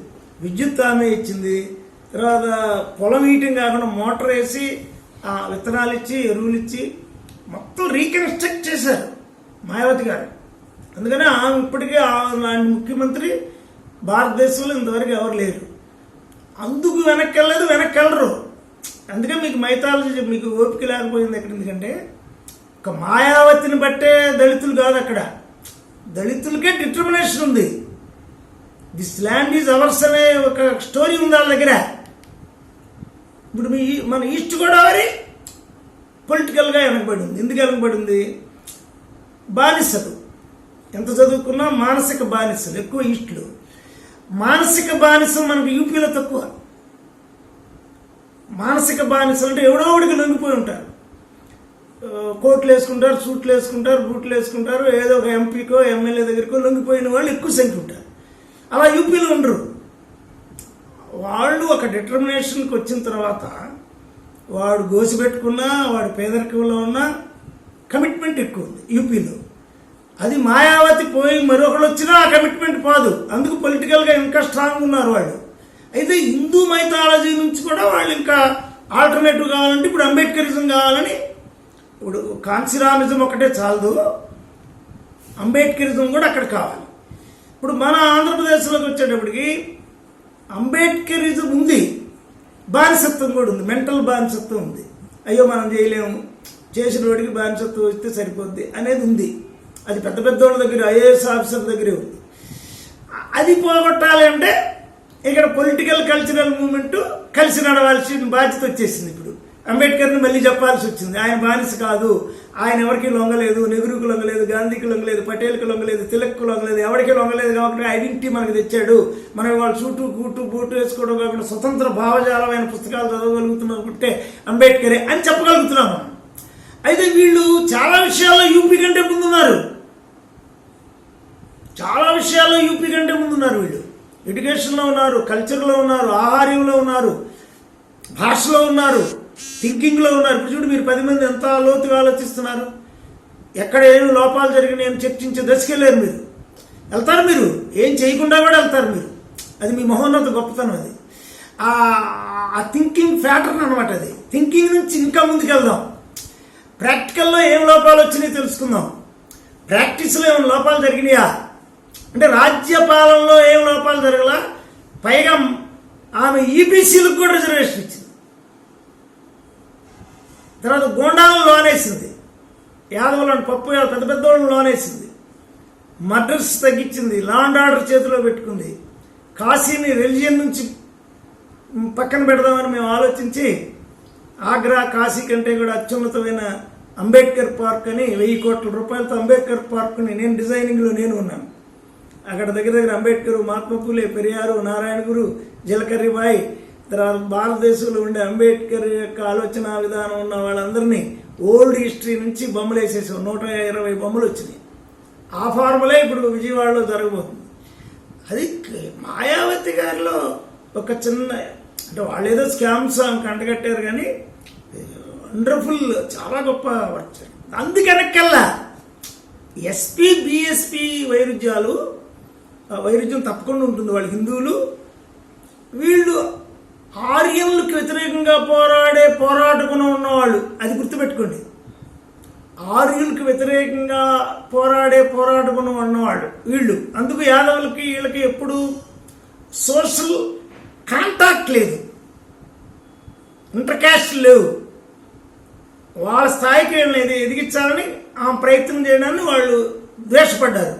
విద్యుత్ ఆమె ఇచ్చింది. తర్వాత పొలం ఈయటం కాకుండా మోటార్ వేసి విత్తనాలు ఇచ్చి ఎరువులు ఇచ్చి మొత్తం రీకన్స్ట్రక్ట్ చేశారు మాయావతి గారు. అందుకని ఆమె ఇప్పటికే లాంటి ముఖ్యమంత్రి భారతదేశంలో ఇంతవరకు ఎవరు లేరు. అందుకు వెనక్కి వెళ్ళలేదు, వెనక్కి వెళ్ళరు. అందుకే మీకు మైథాలజీ మీకు ఓపిక లేకపోయింది ఎక్కడ. ఎందుకంటే ఒక మాయావతిని బట్టే దళితులు కాదు, అక్కడ దళితులకే డిటర్మినేషన్ ఉంది. దిస్ ల్యాండ్ ఈజ్ అవర్స్ అనే ఒక స్టోరీ ఉంది వాళ్ళ దగ్గర. ఇప్పుడు మన ఈస్ట్ గోదావరి పొలిటికల్గా వెనకబడింది. ఎందుకు వెనకబడింది? బానిసలు ఎంత చదువుకున్నా మానసిక బానిసలు ఎక్కువ ఈస్ట్లో. మానసిక బానిసలు మనకు యూపీలో తక్కువ. మానసిక బానిసలు అంటే ఎవడో ఒకడికి లొంగిపోయి ఉంటారు. కోట్లు వేసుకుంటారు, సూట్లు వేసుకుంటారు, బూట్లు వేసుకుంటారు, ఏదో ఒక ఎంపీకో ఎమ్మెల్యే దగ్గరకో లొంగిపోయిన వాళ్ళు ఎక్కువ సంఖ్య ఉంటారు. అలా యూపీలో ఉండరు. వాళ్ళు ఒక డిటర్మినేషన్కి వచ్చిన తర్వాత వాడు గోసి పెట్టుకున్నా, వాడు పేదరికంలో ఉన్నా కమిట్మెంట్ ఎక్కువ ఉంది యూపీలో. అది మాయావతి పోయి మరొకళ్ళు వచ్చినా ఆ కమిట్మెంట్ పోదు. అందుకు పొలిటికల్గా ఇంకా స్ట్రాంగ్ ఉన్నారు వాళ్ళు. అయితే హిందూ మైథాలజీ నుంచి కూడా వాళ్ళు ఇంకా ఆల్టర్నేటివ్ కావాలంటే ఇప్పుడు అంబేద్కరిజం కావాలని, ఇప్పుడు కాన్సీరామిజం ఒకటే చాలదు, అంబేద్కరిజం కూడా అక్కడ కావాలి. ఇప్పుడు మన ఆంధ్రప్రదేశ్లోకి వచ్చేటప్పటికి అంబేద్కరిజం ఉంది, బానిసత్వం కూడా ఉంది, మెంటల్ బానిసత్వం ఉంది. అయ్యో మనం చేయలేము, చేసిన వాడికి బానిసత్వం వస్తే సరిపోద్ది అనేది ఉంది. అది పెద్ద పెద్ద వాళ్ళ దగ్గర, ఐఏఎస్ ఆఫీసర్ దగ్గరే ఉంది. అది పోగొట్టాలి అంటే ఇక్కడ పొలిటికల్ కల్చరల్ మూవ్మెంట్ కలిసి నడవాల్సిన బాధ్యత వచ్చేసింది. ఇప్పుడు అంబేద్కర్ని మళ్ళీ చెప్పాల్సి వచ్చింది. ఆయన బానిస కాదు, ఆయన ఎవరికి లొంగలేదు, నెహ్రూకి లొంగలేదు, గాంధీకి లొంగలేదు, పటేల్కి లొంగలేదు, తిలక్కి లొంగలేదు, ఎవరికి లొంగలేదు. కాబట్టి ఐడెంటిటీ మనకు తెచ్చాడు. మనం వాళ్ళు సూటు కూటు బూటు వేసుకోవడం కాకుండా స్వతంత్ర భావజాలమైన పుస్తకాలు చదవగలుగుతున్నాం అంటే అంబేద్కరే అని చెప్పగలుగుతున్నాం మనం. అయితే వీళ్ళు చాలా విషయాల్లో యూపీ కంటే ముందున్నారు. చాలా విషయాల్లో యూపీ కంటే ముందున్నారు. వీళ్ళు ఎడ్యుకేషన్లో ఉన్నారు, కల్చర్లో ఉన్నారు, ఆహార్యంలో ఉన్నారు, భాషలో ఉన్నారు, థింకింగ్లో ఉన్నారు. ఇప్పుడు చూడు, మీరు 10 మంది ఎంత లోతుగా ఆలోచిస్తున్నారు. ఎక్కడ ఏమి లోపాలు జరిగినాయని చర్చించే దశకెళ్ళారు. మీరు వెళ్తారు, మీరు ఏం చేయకుండా కూడా వెళ్తారు. మీరు అది మీ మహోన్నత గొప్పతనం. అది ఆ థింకింగ్ ప్యాటర్న్ అనమాట. అది థింకింగ్ నుంచి ఇంకా ముందుకు వెళ్దాం. ప్రాక్టికల్లో ఏం లోపాలు వచ్చినాయి తెలుసుకుందాం. ప్రాక్టీస్లో ఏమైనా లోపాలు జరిగినాయా అంటే రాజ్యపాలనలో ఏం లోపాలు జరగలా. పైగా ఆమె ఈబీసీలకు కూడా రిజర్వేషన్ ఇచ్చింది. తర్వాత గోండాలను లోనేసింది, యాదవులను పప్పు పెద్ద పెద్ద వాళ్ళని లోనేసింది, మర్డర్స్ తగ్గించింది, లా అండ్ ఆర్డర్ చేతిలో పెట్టుకుంది. కాశీని రిలిజియన్ నుంచి పక్కన పెడదామని మేము ఆలోచించి ఆగ్రా కాశీ కంటే కూడా అత్యున్నతమైన అంబేద్కర్ పార్క్ అని 1000 కోట్ల రూపాయలతో అంబేద్కర్ పార్క్ని నేను డిజైనింగ్లో నేను ఉన్నాను. అక్కడ దగ్గర అంబేద్కర్, మహాత్మా పూలే, పెరియారు, నారాయణ గురు, జలకర్రీబాయి, తర్వాత భారతదేశంలో ఉండే అంబేద్కర్ యొక్క ఆలోచన విధానం ఉన్న వాళ్ళందరినీ ఓల్డ్ హిస్టరీ నుంచి బొమ్మలు వేసేసాం. 120 బొమ్మలు వచ్చినాయి. ఆ ఫార్ములే ఇప్పుడు విజయవాడలో జరగబోతుంది. అది మాయావతి గారిలో ఒక చిన్న అంటే వాళ్ళు ఏదో స్కామ్స్ కంటగట్టారు కానీ వండర్ఫుల్, చాలా గొప్ప వర్క్. అందుకెనక్కల్లా ఎస్పీ బిఎస్పీ వైరుధ్యం తప్పకుండా ఉంటుంది. వాళ్ళు హిందువులు, వీళ్ళు ఆర్యన్లకు వ్యతిరేకంగా పోరాటకుని ఉన్నవాళ్ళు. అది గుర్తుపెట్టుకోండి. ఆర్యులకు వ్యతిరేకంగా పోరాటకుని ఉన్నవాళ్ళు వీళ్ళు. అందుకు యాదవులకి వీళ్ళకి ఎప్పుడు సోషల్ కాంటాక్ట్ లేదు, ఇంటర్ క్యాస్ట్ లేవు. వాళ్ళ స్థాయికి వీళ్ళని ఎదిగించాలని ఆ ప్రయత్నం చేయడాన్ని వాళ్ళు ద్వేషపడ్డారు.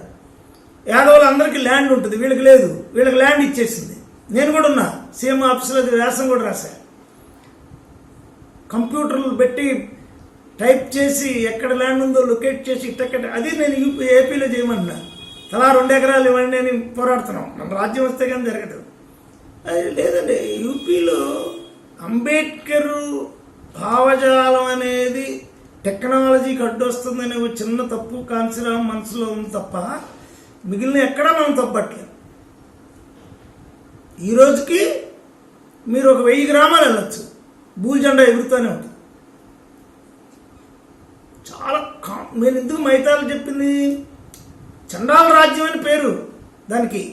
యాదవులు అందరికీ ల్యాండ్ ఉంటుంది, వీళ్ళకి లేదు. వీళ్ళకి ల్యాండ్ ఇచ్చేసింది. నేను కూడా ఉన్నా సీఎం ఆఫీసులో, వ్యాసం కూడా రాశా. కంప్యూటర్లు పెట్టి టైప్ చేసి ఎక్కడ ల్యాండ్ ఉందో లొకేట్ చేసి ఇట్టక్కడ, అది నేను ఏపీలో చేయమన్నా. తలా 2 ఎకరాలు ఇవ్వండి అని పోరాడుతున్నాం. మన రాజ్యం వస్తే కానీ జరగదు. అది లేదండి. యూపీలో అంబేద్కర్ భావజాలం అనేది టెక్నాలజీకి అడ్డొస్తుందనే ఒక చిన్న తప్పు కాన్సిరామ్ మనసులో ఉంది తప్ప మిగిలిన ఎక్కడా మనం తప్పట్లేదు. ఈ రోజుకి మీరు ఒక 1000 గ్రామాలు వెళ్ళొచ్చు, భూల్ జెండా ఎగురుతూనే ఉంటుంది. చాలా నేను ఎందుకు మైతాలు చెప్పింది, చండాల రాజ్యం అని పేరు దానికి.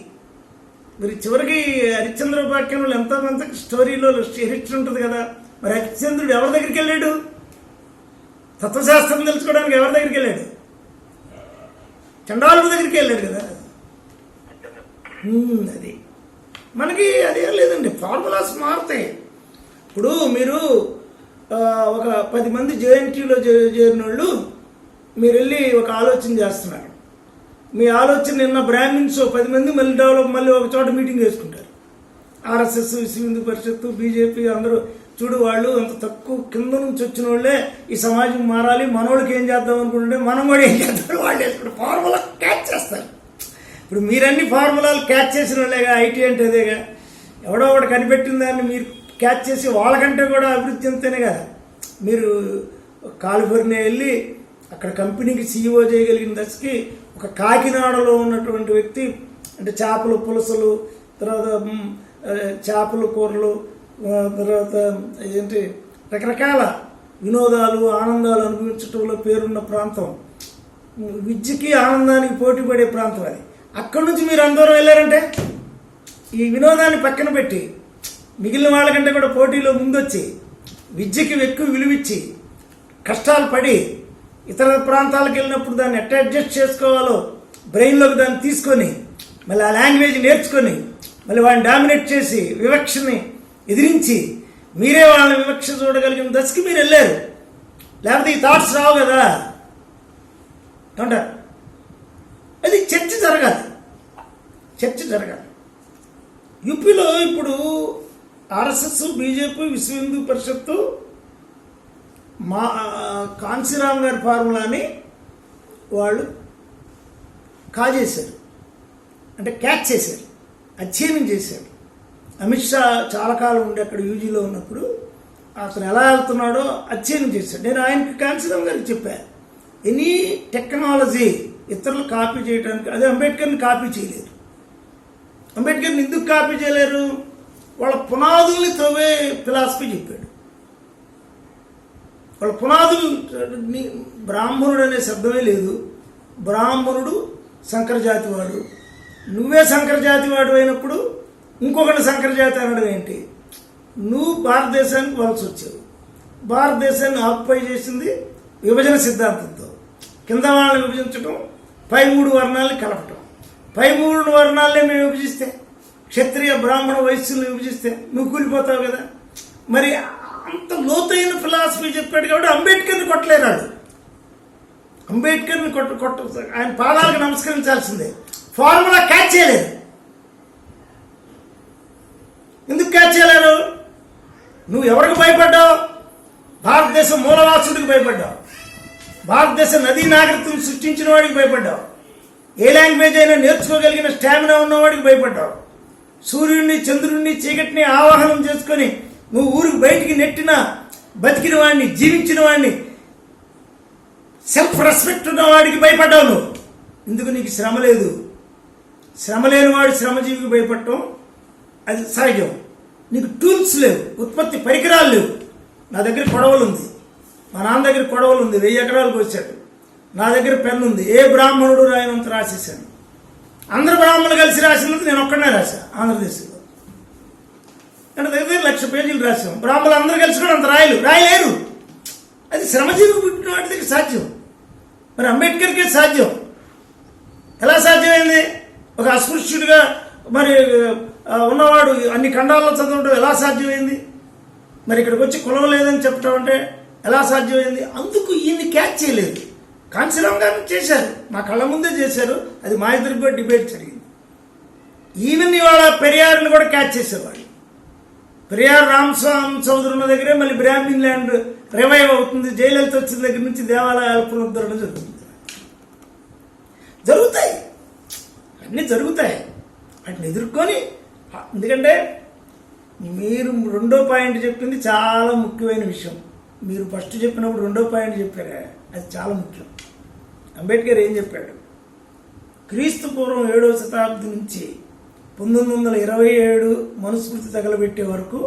మరి చివరికి హరిశ్చంద్ర ఉపాఖ్యానంలో ఎంతోమంత స్టోరీలో హిస్టరీ ఉంటుంది కదా. మరి హరిశ్చంద్రుడు ఎవరి దగ్గరికి వెళ్ళాడు? తత్వశాస్త్రం తెలుసుకోవడానికి ఎవరి దగ్గరికి వెళ్ళాడు? చండాలుడి దగ్గరికి వెళ్ళాడు కదా. అది మనకి అదేం లేదండి, ఫార్ములాస్ మారుతాయి. ఇప్పుడు మీరు ఒక 10 మంది జేఎన్టీలో చేరిన వాళ్ళు మీరు వెళ్ళి ఒక ఆలోచన చేస్తున్నారు. మీ ఆలోచన నిన్న బ్రాహ్మిన్స్ 10 మంది మళ్ళీ ఒక చోట మీటింగ్ చేసుకుంటారు. ఆర్ఎస్ఎస్, విశ్వ హిందూ పరిషత్తు, బీజేపీ అందరూ చూడు, వాళ్ళు అంత తక్కువ కింద నుంచి వచ్చిన వాళ్ళే ఈ సమాజం మారాలి, మనోళ్ళకి ఏం చేద్దాం అనుకుంటుంటే మనం కూడా ఏం చేద్దాం, వాళ్ళు ఇప్పుడు ఫార్ములా క్యాచ్ చేస్తారు. ఇప్పుడు మీరన్నీ ఫార్ములాలు క్యాచ్ చేసిన వాళ్ళేగా. ఐటీ అంటే అదేగా, ఎవడో ఒకటి కనిపెట్టిన దాన్ని మీరు క్యాచ్ చేసి వాళ్ళకంటే కూడా అభివృద్ధి చెందితేనే కదా. మీరు కాలిఫోర్నియా వెళ్ళి అక్కడ కంపెనీకి సీఈఓ చేయగలిగిన దశకి ఒక కాకినాడలో ఉన్నటువంటి వ్యక్తి అంటే చేపలు పులసలు, తర్వాత చేపల కూరలు, తర్వాత ఏంటి రకరకాల వినోదాలు ఆనందాలు అనుభవించడంలో పేరున్న ప్రాంతం, విద్యకి ఆనందానికి పోటీ పడే ప్రాంతం అది. అక్కడి నుంచి మీరు అందరం వెళ్ళారంటే ఈ వినోదాన్ని పక్కన పెట్టి మిగిలిన వాళ్ళకంటే కూడా పోటీలో ముందొచ్చి విద్యకి ఎక్కువ విలువిచ్చి కష్టాలు పడి ఇతర ప్రాంతాలకు వెళ్ళినప్పుడు దాన్ని ఎట్లా అడ్జస్ట్ చేసుకోవాలో బ్రెయిన్లోకి దాన్ని తీసుకొని మళ్ళీ ఆ లాంగ్వేజ్ నేర్చుకొని మళ్ళీ వాడిని డామినేట్ చేసి వివక్షని ఎదిరించి మీరే వాళ్ళని వివక్ష చూడగలిగిన దశకి మీరు వెళ్ళారు. లేకపోతే ఈ థాట్స్ రావు కదా అంటారు. అది చర్చ జరగాలి. యూపీలో ఇప్పుడు ఆర్ఎస్ఎస్, బీజేపీ, విశ్వ హిందూ పరిషత్తు మా కాంశీరామ్ గారి ఫార్ములాని వాళ్ళు కాజేశారు, అంటే క్యాచ్ చేశారు, అధ్యయనం చేశారు. అమిత్ షా చాలా కాలం ఉండి అక్కడ యూజీలో ఉన్నప్పుడు అతను ఎలా వెళ్తున్నాడో అధ్యయనం చేశాడు. నేను ఆయనకి కాంశీరామ్ గారికి చెప్పాను, ఎనీ టెక్నాలజీ ఇతరులు కాపీ చేయడానికి, అదే అంబేద్కర్ని కాపీ చేయలేరు. అంబేద్కర్ని ఎందుకు కాపీ చేయలేరు? వాళ్ళ పునాదుల్ని తవ్వే ఫిలాసఫీ చెప్పాడు. వాళ్ళ పునాదులు, బ్రాహ్మణుడు అనే శబ్దమే లేదు. బ్రాహ్మణుడు శంకరజాతి వాడు, నువ్వే శంకరజాతి వాడు అయినప్పుడు ఇంకొకటి శంకరజాతి అనడం ఏంటి? నువ్వు భారతదేశానికి వలస వచ్చావు. భారతదేశాన్ని ఆక్యుపై చేసింది విభజన సిద్ధాంతంతో. కింద వాళ్ళని విభజించడం, పై 3 వర్ణాలని కలపటం. పై 3 వర్ణాలనే మేము విభజిస్తే, క్షత్రియ బ్రాహ్మణ వైశ్యులను విభజిస్తే నువ్వు కూలిపోతావు కదా. మరి అంత లోతైన ఫిలాసఫీ చెప్పాడు కాబట్టి అంబేద్కర్ని కొట్టలేరాడు. అంబేద్కర్ని కొట్ట ఆయన పాదాలకు నమస్కరించాల్సిందే. ఫార్ములా క్యాచ్ చేయలేదు. ఎందుకు క్యాచ్ చేయలేరు? నువ్వు ఎవరికి భయపడ్డావు? భారతదేశం మూలవాసుడికి భయపడ్డావు. భారతదేశ నదీ నాగరికతను సృష్టించిన వాడికి భయపడ్డావు. ఏ లాంగ్వేజ్ అయినా నేర్చుకోగలిగిన స్టామినా ఉన్నవాడికి భయపడ్డావు. సూర్యుడిని, చంద్రుడిని, చీకటిని ఆవాహనం చేసుకొని నువ్వు ఊరికి బయటికి నెట్టిన బతికిన వాడిని, జీవించిన వాడిని, సెల్ఫ్ రెస్పెక్ట్ ఉన్న వాడికి భయపడ్డావు నువ్వు. ఎందుకు? నీకు శ్రమ లేదు. శ్రమ లేని వాడు శ్రమజీవికి భయపడటం అది సహజం. నీకు టూల్స్ లేవు, ఉత్పత్తి పరికరాలు లేవు. నా దగ్గర కొడవలు ఉంది, మా నాన్న దగ్గర కొడవలు ఉంది, 1000 ఎకరాలకు వచ్చాడు. నా దగ్గర పెన్ను ఉంది, ఏ బ్రాహ్మణుడు రాయనంత రాసేసాను. అందరు బ్రాహ్మణులు కలిసి రాసినందుకు నేను ఒక్కడనే రాశా ఆంధ్రదేశ్లో. అంటే దగ్గర 1,00,000 పేజీలు రాసాం. బ్రాహ్మణులు అందరూ కలిసి కూడా అంత రాయలేరు. అది శ్రమజీవి పుట్టిన వాటి దగ్గర సాధ్యం. మరి అంబేద్కర్కే సాధ్యం. ఎలా సాధ్యమైంది? ఒక అస్పృశ్యుడిగా మరి ఉన్నవాడు అన్ని ఖండాల్లో చదవడం ఎలా సాధ్యమైంది? మరి ఇక్కడికి వచ్చి కులం లేదని చెప్పడం అంటే ఎలా సాధ్యమైంది? అందుకు ఈయన్ని క్యాచ్ చేయలేదు. కాంశీరామ్ గారిని చేశారు, మా కళ్ళ ముందే చేశారు. అది మా ఇద్దరికి కూడా డిబేట్ జరిగింది. ఈవెన్ ఇవాళ పెరియార్ని కూడా క్యాచ్ చేసేవాడు. పెరియార్ రామస్వామి చౌదరి ఉన్న దగ్గరే మళ్ళీ బ్రాహ్మిన్ ల్యాండ్ రివైవ్ అవుతుంది. జయలలిత వచ్చిన దగ్గర నుంచి దేవాలయాల పునరుద్ధరణ జరుగుతాయి, అన్నీ జరుగుతాయి. వాటిని ఎదుర్కొని, ఎందుకంటే మీరు 2వ పాయింట్ చెప్పింది చాలా ముఖ్యమైన విషయం. మీరు ఫస్ట్ చెప్పినప్పుడు 2వ పాయింట్ చెప్పారే, అది చాలా ముఖ్యం. అంబేద్కర్ ఏం చెప్పాడు? క్రీస్తు పూర్వం 7వ శతాబ్ది నుంచి 1927 మనుస్మృతి తగలబెట్టే వరకు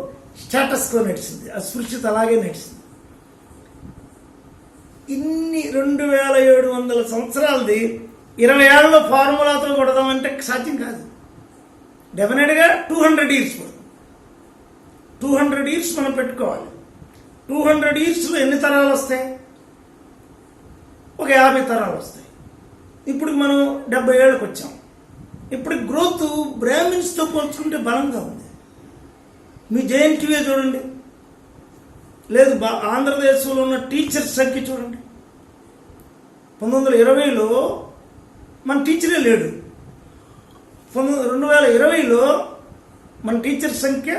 స్టేటస్కో నడిచింది, అస్పృశ్యత అలాగే నడిచింది. ఇన్ని 2700 సంవత్సరాలది 20 ఏళ్ళలో ఫార్ములాతో కొడదామంటే సాధ్యం కాదు. డెఫినెట్గా 200 ఇయర్స్ పడుతుంది. 200 ఇయర్స్ మనం పెట్టుకోవాలి. 200 ఇయర్స్లో ఎన్ని తరాలు వస్తాయి? ఒక 50 తరాలు వస్తాయి. ఇప్పుడు మనం 70 ఏళ్ళకి వచ్చాం. ఇప్పుడు గ్రోత్ బ్రాహ్మిన్స్తో పోల్చుకుంటే బలంగా ఉంది. మీ జేఎన్టీవీ చూడండి, లేదు ఆంధ్రదేశంలో ఉన్న టీచర్స్ సంఖ్య చూడండి. 1920లో మన టీచరే లేడు. 2020లో మన టీచర్ సంఖ్య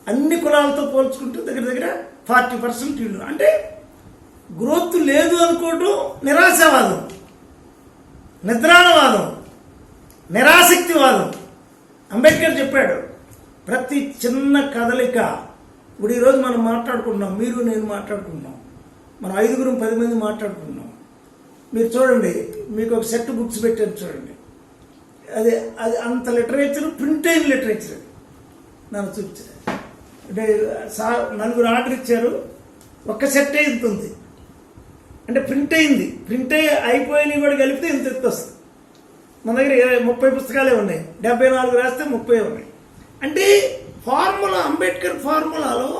అన్ని కులాలతో పోల్చుకుంటే దగ్గర 40% ఇళ్ళు. అంటే గ్రోత్ లేదు అనుకోవడం నిరాశావాదం, నిద్రాణవాదం, నిరాసక్తివాదం. అంబేద్కర్ చెప్పాడు, ప్రతి చిన్న కదలిక. ఇప్పుడు ఈరోజు మనం మాట్లాడుకుంటున్నాం, మీరు నేను మాట్లాడుకుంటున్నాం, మనం 5 10 మంది మాట్లాడుకుంటున్నాం. మీరు చూడండి, మీకు ఒక సెట్ బుక్స్ పెట్టారు చూడండి, అది అంత లిటరేచర్, ప్రింట్ అయిన లిటరేచర్ నన్ను చూపించారు. అంటే నలుగురు ఆర్డర్ ఇచ్చారు, ఒక్క సెట్ ఇంత ఉంది. అంటే ప్రింట్ అయింది, ప్రింట్ అయిపోయినవి కూడా కలిపితే ఇంత ఎత్తు వస్తుంది. మన దగ్గర 30 పుస్తకాలే ఉన్నాయి, 74 రాస్తే 30 ఉన్నాయి. అంటే ఫార్ములా, అంబేద్కర్ ఫార్ములాలో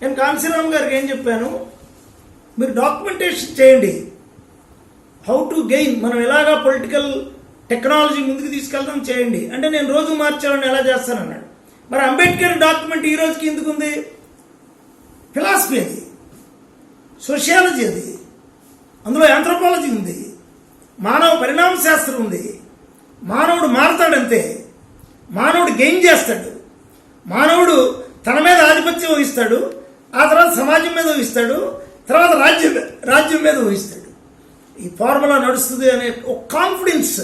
నేను కాంశీరామ్ గారికి ఏం చెప్పాను, మీరు డాక్యుమెంటేషన్ చేయండి. హౌ టు గెయిన్, మనం ఎలాగా పొలిటికల్ టెక్నాలజీ ముందుకు తీసుకెళ్తాం చేయండి. అంటే నేను రోజు మార్చేవాడిని ఎలా చేస్తానన్నాడు. మరి అంబేద్కర్ డాక్యుమెంట్ ఈ రోజుకి ఎందుకు ఉంది? ఫిలాసఫీ అది, సోషియాలజీ అది, అందులో ఆంథ్రోపాలజీ ఉంది, మానవ పరిణామ శాస్త్రం ఉంది. మానవుడు మారతాడంతే. మానవుడు గెయిన్ చేస్తాడు. మానవుడు తన మీద ఆధిపత్యం వహిస్తాడు, ఆ తర్వాత సమాజం మీద వహిస్తాడు, తర్వాత రాజ్యం మీద వహిస్తాడు. ఈ ఫార్ములా నడుస్తుంది అనే ఒక కాన్ఫిడెన్స్,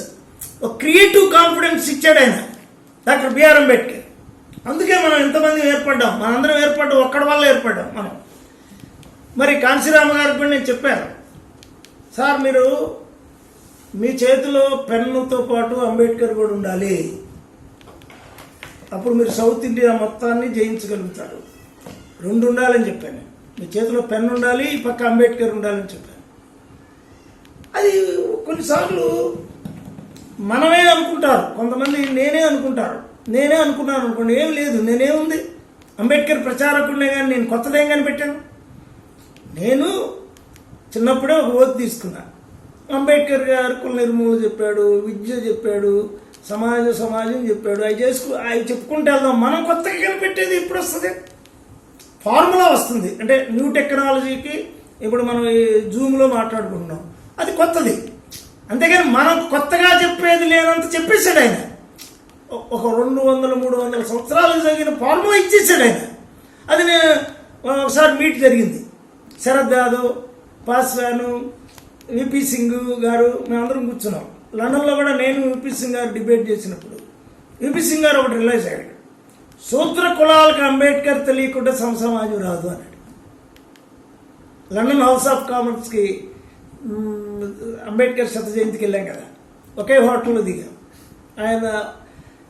ఒక క్రియేటివ్ కాన్ఫిడెన్స్ ఇచ్చాడు ఆయన డాక్టర్ బిఆర్ అంబేద్కర్. అందుకే మనం ఇంతమంది ఏర్పడ్డాం, మనందరం ఏర్పడ్డాం, ఒక్కడి వల్ల ఏర్పడ్డాం మనం. మరి కాంశీరామ గారికి కూడా నేను చెప్పాను, సార్ మీరు మీ చేతిలో పెన్నుతో పాటు అంబేద్కర్ కూడా ఉండాలి, అప్పుడు మీరు సౌత్ ఇండియా మొత్తాన్ని జయించగలుగుతారు. రెండు ఉండాలని చెప్పాను. మీ చేతిలో పెన్ను ఉండాలి, ఈ పక్క అంబేద్కర్ ఉండాలని చెప్పాను. అది కొన్నిసార్లు మనమే అనుకుంటారు, కొంతమంది నేనే అనుకుంటారు. నేనే అనుకున్నాను అనుకోండి, ఏం లేదు, నేనేముంది అంబేద్కర్ ప్రచారకుడినే, కానీ నేను కొత్తదేం కనిపెట్టాను. నేను చిన్నప్పుడే ఒక ఓత్ తీసుకున్నా. అంబేద్కర్ గారు కుల నిర్మూలన చెప్పాడు, విద్య చెప్పాడు, సమాజం చెప్పాడు. అవి చెప్పుకుంటూ వెళ్దాం. మనం కొత్తగా కనిపెట్టేది ఇప్పుడు వస్తుంది, ఫార్ములా వస్తుంది. అంటే న్యూ టెక్నాలజీకి ఇప్పుడు మనం ఈ జూమ్లో మాట్లాడుకుంటున్నాం, అది కొత్తది. అంతేగాని మనం కొత్తగా చెప్పేది లేనంత చెప్పేశాడు ఆయన. ఒక 200-300 సంవత్సరాలు జరిగిన ఫార్ములా ఇచ్చేసాడు ఆయన. అది నేను ఒకసారి మీట్ జరిగింది, శరద్ యాదవ్, పాస్వాను, విపి సింగ్ గారు, మేమందరం కూర్చున్నాం. లండన్లో కూడా నేను విపి సింగ్ గారు డిబేట్ చేసినప్పుడు విపి సింగ్ గారు ఒకటి రిలైజ్ అయ్యాడు, శూద్ర కులాలకు అంబేద్కర్ తెలియకుండా సమాజం రాదు అన్నాడు. లండన్ హౌస్ ఆఫ్ కామన్స్కి అంబేద్కర్ శత జయంతికి వెళ్ళాం కదా, ఒకే హోటల్లో దిగాం.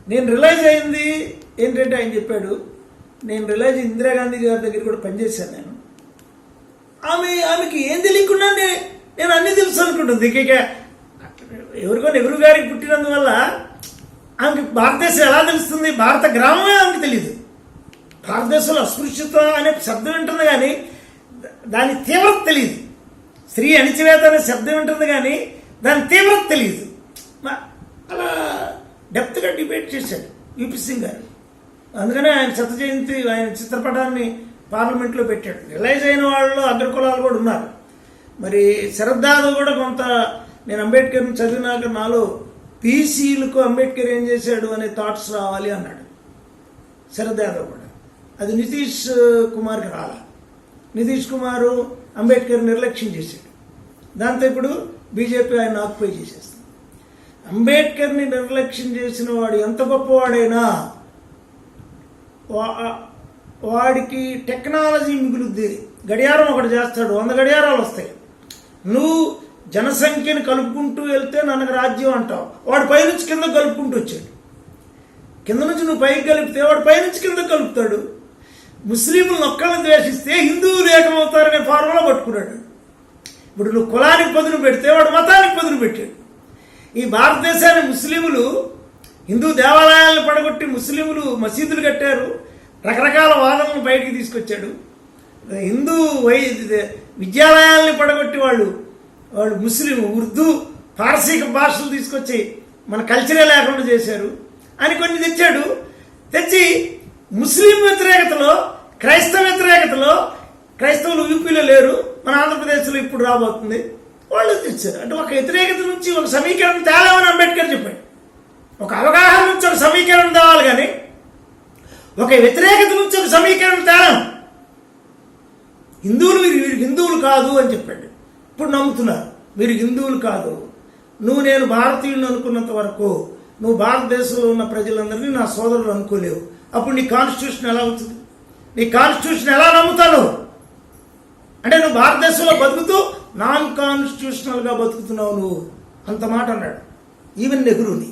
నేను రిలైజ్ అయింది ఏంటంటే, ఆయన చెప్పాడు, నేను రిలైజ్ ఇందిరాగాంధీ గారి దగ్గర కూడా పనిచేశాను నేను. ఆమెకి ఏం తెలియకుండా నేను అన్నీ తెలుసు అనుకుంటుంది. ఇక ఎవరికో నెహ్రూ గారికి పుట్టినందువల్ల ఆమెకి భారతదేశం ఎలా తెలుస్తుంది, భారత గ్రామమే ఆమెకు తెలియదు. భారతదేశంలో అస్పృశ్యత అనే శబ్దం ఉంటుంది కానీ దాని తీవ్రత తెలియదు. స్త్రీ అణిచివేత అనే శబ్దం ఉంటుంది కానీ దాని తీవ్రత తెలియదు. అలా డెప్త్గా డిబేట్ చేశాడు విపి సింగ్ గారు. అందుకనే ఆయన శత జయంతి ఆయన చిత్రపటాన్ని పార్లమెంట్లో పెట్టాడు. రిలైజ్ అయిన వాళ్ళు అగ్రకులాలు కూడా ఉన్నారు. మరి శరద్ యాదవ్ కూడా కొంత, నేను అంబేద్కర్ని చదివినాక నాలో పీసీలకు అంబేద్కర్ ఏం చేశాడు అనే థాట్స్ రావాలి అన్నాడు శరద్ యాదవ్ కూడా. అది నితీష్ కుమార్కి రాలా. నితీష్ కుమారు అంబేద్కర్ నిర్లక్ష్యం చేశాడు. దాంతో ఇప్పుడు బీజేపీ ఆయన ఆక్యుపై చేసేస్తుంది. అంబేద్కర్ని నిర్లక్ష్యం చేసిన వాడు ఎంత గొప్పవాడైనా వాడికి టెక్నాలజీ మిగులుద్ది. గడియారం ఒకటి చేస్తాడు, 100 గడియారాలు వస్తాయి. నువ్వు జనసంఖ్యను కలుపుకుంటూ వెళ్తే నన్ను రాజ్యం అంటావు. వాడు పైనుంచి కింద కలుపుకుంటూ వచ్చాడు. కింద నుంచి నువ్వు పైకి కలిపితే వాడు పైనుంచి కింద కలుపుతాడు. ముస్లింలను ఒక్కళ్ళని ద్వేషిస్తే హిందువులు ఏకమవుతారనే ఫార్ములా పట్టుకున్నాడు. ఇప్పుడు నువ్వు కులానికి పదును పెడితే వాడు మతానికి పదును పెట్టాడు. ఈ భారతదేశాన్ని ముస్లింలు హిందూ దేవాలయాలను పడగొట్టి ముస్లింలు మసీదులు కట్టారు, రకరకాల వాదనలను బయటికి తీసుకొచ్చాడు. హిందూ విద్యాలయాల్ని పడగొట్టి వాళ్ళు ముస్లిం ఉర్దూ పారసీక భాషలు తీసుకొచ్చి మన కల్చరే లేకుండా చేశారు అని కొన్ని తెచ్చాడు. తెచ్చి ముస్లిం వ్యతిరేకతలో, క్రైస్తవ వ్యతిరేకతలో, క్రైస్తవులు యూపీలో లేరు, మన ఆంధ్రప్రదేశ్లో ఇప్పుడు రాబోతుంది, వాళ్ళు తెచ్చారు. అంటే ఒక వ్యతిరేకత నుంచి ఒక సమీకరణం తేలామని అంబేద్కర్ చెప్పాడు. ఒక అవగాహన నుంచి ఒక సమీకరణం తేవాలి కానీ ఒక వ్యతిరేకత నుంచి ఒక సమీకరణం తేలం. హిందువులు మీరు హిందువులు కాదు అని చెప్పాడు. ఇప్పుడు నమ్ముతున్నారు మీరు హిందువులు కాదు, నేను భారతీయులను అనుకున్నంత వరకు నువ్వు భారతదేశంలో ఉన్న ప్రజలందరినీ నా సోదరులు అనుకోలేవు. అప్పుడు నీ కాన్స్టిట్యూషన్ ఎలా అవుతుంది? నీ కాన్స్టిట్యూషన్ ఎలా నమ్ముతాను? అంటే నువ్వు భారతదేశంలో బతుకుతూ నాన్ కాన్స్టిట్యూషనల్గా బతుకుతున్నావు నువ్వు, అంత మాట అన్నాడు ఈవెన్ నెహ్రూని.